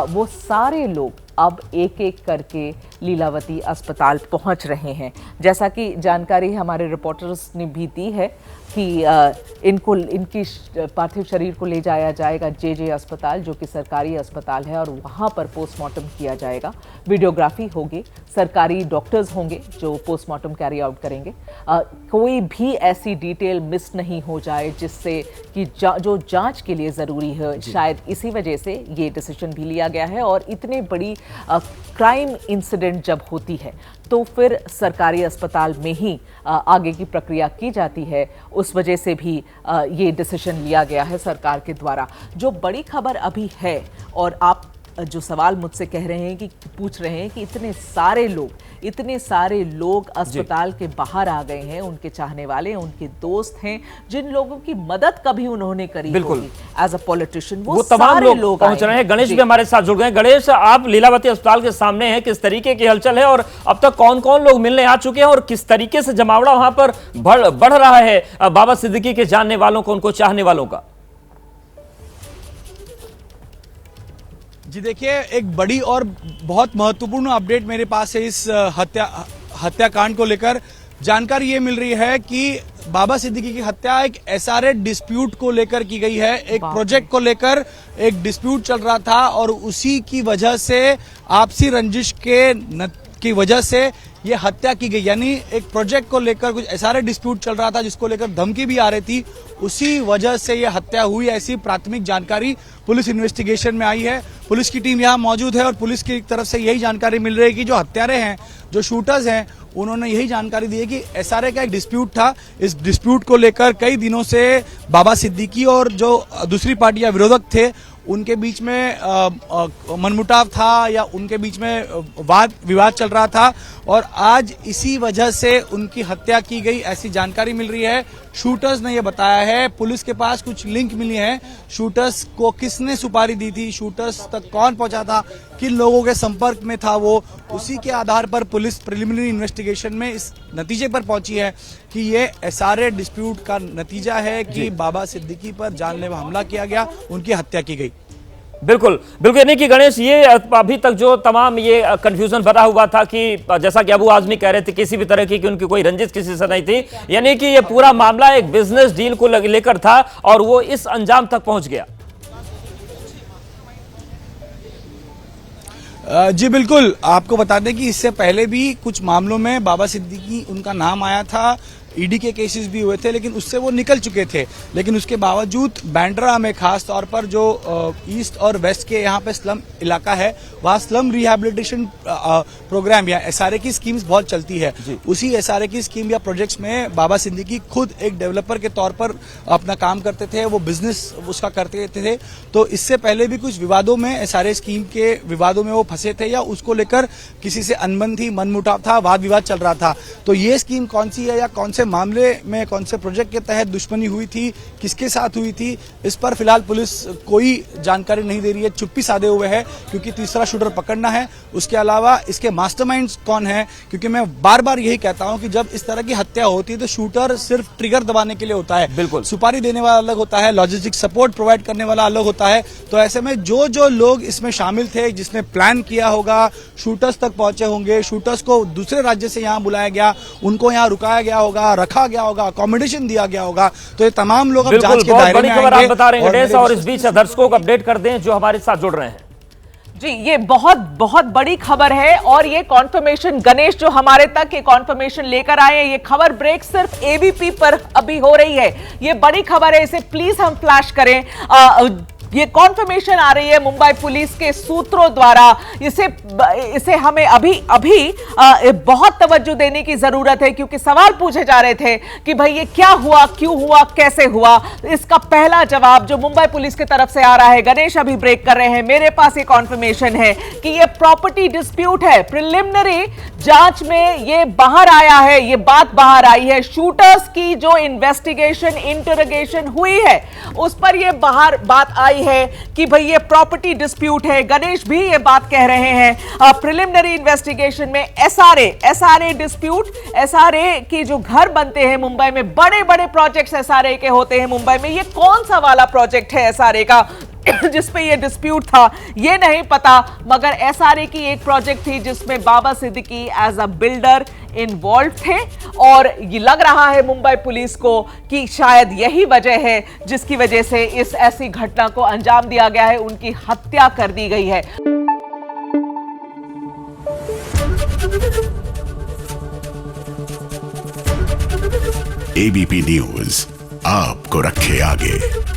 वो सारे लोग अब एक एक करके लीलावती अस्पताल पहुंच रहे हैं। जैसा कि जानकारी हमारे रिपोर्टर्स ने भी दी है कि इनकी पार्थिव शरीर को ले जाया जाएगा जे अस्पताल, जो कि सरकारी अस्पताल है, और वहां पर पोस्टमार्टम किया जाएगा। वीडियोग्राफी होगी, सरकारी डॉक्टर्स होंगे जो पोस्टमार्टम कैरी आउट करेंगे। कोई भी ऐसी डिटेल मिस नहीं हो जाए जिससे कि जो जांच के लिए ज़रूरी है, शायद इसी वजह से ये डिसीजन भी लिया गया है। और इतनी बड़ी क्राइम इंसिडेंट जब होती है तो फिर सरकारी अस्पताल में ही आगे की प्रक्रिया की जाती है, उस वजह से भी ये डिसीजन लिया गया है सरकार के द्वारा। जो बड़ी खबर अभी है, और आप जो सवाल मुझसे कह रहे हैं कि पूछ रहे हैं कि इतने सारे लोग अस्पताल के बाहर आ गए हैं, उनके चाहने वाले, उनके दोस्त हैं, जिन लोगों की मदद कभी उन्होंने करी होगी एज अ पॉलिटिशियन, वो तमाम लोग पहुंच रहे हैं। गणेश भी हमारे साथ जुड़ गए। गणेश, आप लीलावती अस्पताल के सामने हैं, किस तरीके की हलचल है और अब तक कौन कौन लोग मिलने आ चुके हैं और किस तरीके से जमावड़ा वहां पर बढ़ रहा है बाबा सिद्दीकी के जानने वालों को, उनको चाहने वालों का? जी देखिए, एक बड़ी और बहुत महत्वपूर्ण अपडेट मेरे पास है इस हत्याकांड को लेकर। जानकारी ये मिल रही है कि बाबा सिद्दीकी की हत्या एक एसआरए डिस्प्यूट को लेकर की गई है। एक प्रोजेक्ट को लेकर एक डिस्प्यूट चल रहा था और उसी की वजह से, आपसी रंजिश की वजह से ये हत्या की गई। यानी एक प्रोजेक्ट को लेकर कुछ एसआरए डिस्प्यूट चल रहा था जिसको लेकर धमकी भी आ रही थी, उसी वजह से ये हत्या हुई, ऐसी प्राथमिक जानकारी पुलिस इन्वेस्टिगेशन में आई है। पुलिस की टीम यहाँ मौजूद है और पुलिस की तरफ से यही जानकारी मिल रही है कि जो हत्यारे हैं, जो शूटर्स हैं, उन्होंने यही जानकारी दी है कि एसआरए का एक डिस्प्यूट था। इस डिस्प्यूट को लेकर कई दिनों से बाबा सिद्दीकी और जो दूसरी पार्टी या विरोधक थे उनके बीच में मनमुटाव था या उनके बीच में वाद विवाद चल रहा था और आज इसी वजह से उनकी हत्या की गई, ऐसी जानकारी मिल रही है। शूटर्स ने यह बताया है, पुलिस के पास कुछ लिंक मिली हैं, शूटर्स को किसने सुपारी दी थी, शूटर्स तक कौन पहुंचा था, किन लोगों के संपर्क में था वो, उसी के आधार पर पुलिस प्रिलिमिनरी इन्वेस्टिगेशन में इस नतीजे पर पहुंची है कि ये एसआरए डिस्प्यूट का नतीजा है कि बाबा सिद्दीकी पर जानलेवा हमला किया गया, उनकी हत्या की गई। बिल्कुल बिल्कुल, नहीं कि गणेश, ये अभी तक जो तमाम ये कंफ्यूजन बना हुआ था कि जैसा कि अबू आजमी कह रहे थे किसी भी तरह की उनकी कोई रंजिश किसी से नहीं थी, यानी कि ये पूरा मामला एक बिजनेस डील को लेकर था और वो इस अंजाम तक पहुंच गया। जी बिल्कुल, आपको बता दें कि इससे पहले भी कुछ मामलों में बाबा सिद्दीकी उनका नाम आया था, ईडी के केसेस भी हुए थे, लेकिन उससे वो निकल चुके थे। लेकिन उसके बावजूद बांद्रा में खास तौर पर जो ईस्ट और वेस्ट के यहाँ पे स्लम इलाका है, वहाँ स्लम रिहैबिलिटेशन प्रोग्राम या एसआरए की स्कीम्स बहुत चलती है। उसी एसआरए की स्कीम या प्रोजेक्ट्स में बाबा सिद्दीकी खुद एक डेवलपर के तौर पर अपना काम करते थे, वो बिजनेस उसका करते थे। तो इससे पहले भी कुछ विवादों में, एसआरए स्कीम के विवादों में वो फंसे थे या उसको लेकर किसी से अनबन थी, मनमुटाव था, वाद विवाद चल रहा था। तो ये स्कीम कौन सी है या कौन से मामले में, कौन से प्रोजेक्ट के तहत दुश्मनी हुई थी, किसके साथ हुई थी, इस पर फिलहाल पुलिस कोई जानकारी नहीं दे रही है, चुप्पी साधे हुए है, क्योंकि तीसरा शूटर पकड़ना है। उसके अलावा इसके मास्टरमाइंड्स कौन है, क्योंकि मैं बार बार यही कहता हूं कि जब इस तरह की हत्या होती है तो शूटर सिर्फ ट्रिगर दबाने के लिए होता है, बिल्कुल सुपारी देने वाला अलग होता है, लॉजिस्टिक सपोर्ट प्रोवाइड करने वाला अलग होता है। तो ऐसे में जो जो लोग इसमें शामिल थे, जिसने प्लान किया होगा, शूटर्स तक पहुंचे होंगे, शूटर्स को दूसरे राज्य से यहाँ बुलाया गया, उनको यहाँ रुकाया गया होगा, रखा गया होगा, अकोमोडेशन दिया गया होगा, तो ये तमाम लोग अब जांच के दायरे में आएंगे। आप बता रहे हैं और इस बीच दर्शकों को अपडेट कर दें जो हमारे साथ जुड़ रहे हैं। जी, ये बहुत बहुत बड़ी खबर है और ये कॉन्फर्मेशन, गणेश जो हमारे तक ये कॉन्फर्मेशन लेकर आए हैं, ये खबर ब्रेक सिर्फ एबीपी पर अभी हो रही है, ये बड़ी खबर है, इसे प्लीज हम फ्लैश करें। ये कॉन्फर्मेशन आ रही है मुंबई पुलिस के सूत्रों द्वारा, इसे हमें अभी बहुत तवज्जो देने की जरूरत है, क्योंकि सवाल पूछे जा रहे थे कि भाई ये क्या हुआ, क्यों हुआ, कैसे हुआ। इसका पहला जवाब जो मुंबई पुलिस की तरफ से आ रहा है, गणेश अभी ब्रेक कर रहे हैं, मेरे पास ये कॉन्फर्मेशन है कि ये प्रॉपर्टी डिस्प्यूट है। प्रिलिमिनरी जांच में ये बाहर आया है, ये बात बाहर आई है, शूटर्स की जो इन्वेस्टिगेशन, इंटरोगेशन हुई है, उस पर ये बाहर बात आई है कि भाई ये प्रॉपर्टी डिस्प्यूट है। गणेश भी ये बात कह रहे हैं, प्रिलिमिनरी इन्वेस्टिगेशन में एसआरए डिस्प्यूट, एसआरए के जो घर बनते हैं मुंबई में, बड़े बड़े प्रोजेक्ट्स एसआरए के होते हैं मुंबई में, ये कौन सा वाला प्रोजेक्ट है एसआरए का जिसपे ये डिस्प्यूट था ये नहीं पता, मगर एसआरए की एक प्रोजेक्ट थी जिसमें Baba Siddique as a builder involve थे और ये लग रहा है मुंबई पुलिस को कि शायद यही वजह है जिसकी वजह से इस ऐसी घटना को अंजाम दिया गया है, उनकी हत्या कर दी गई है। एबीपी न्यूज आपको रखे आगे।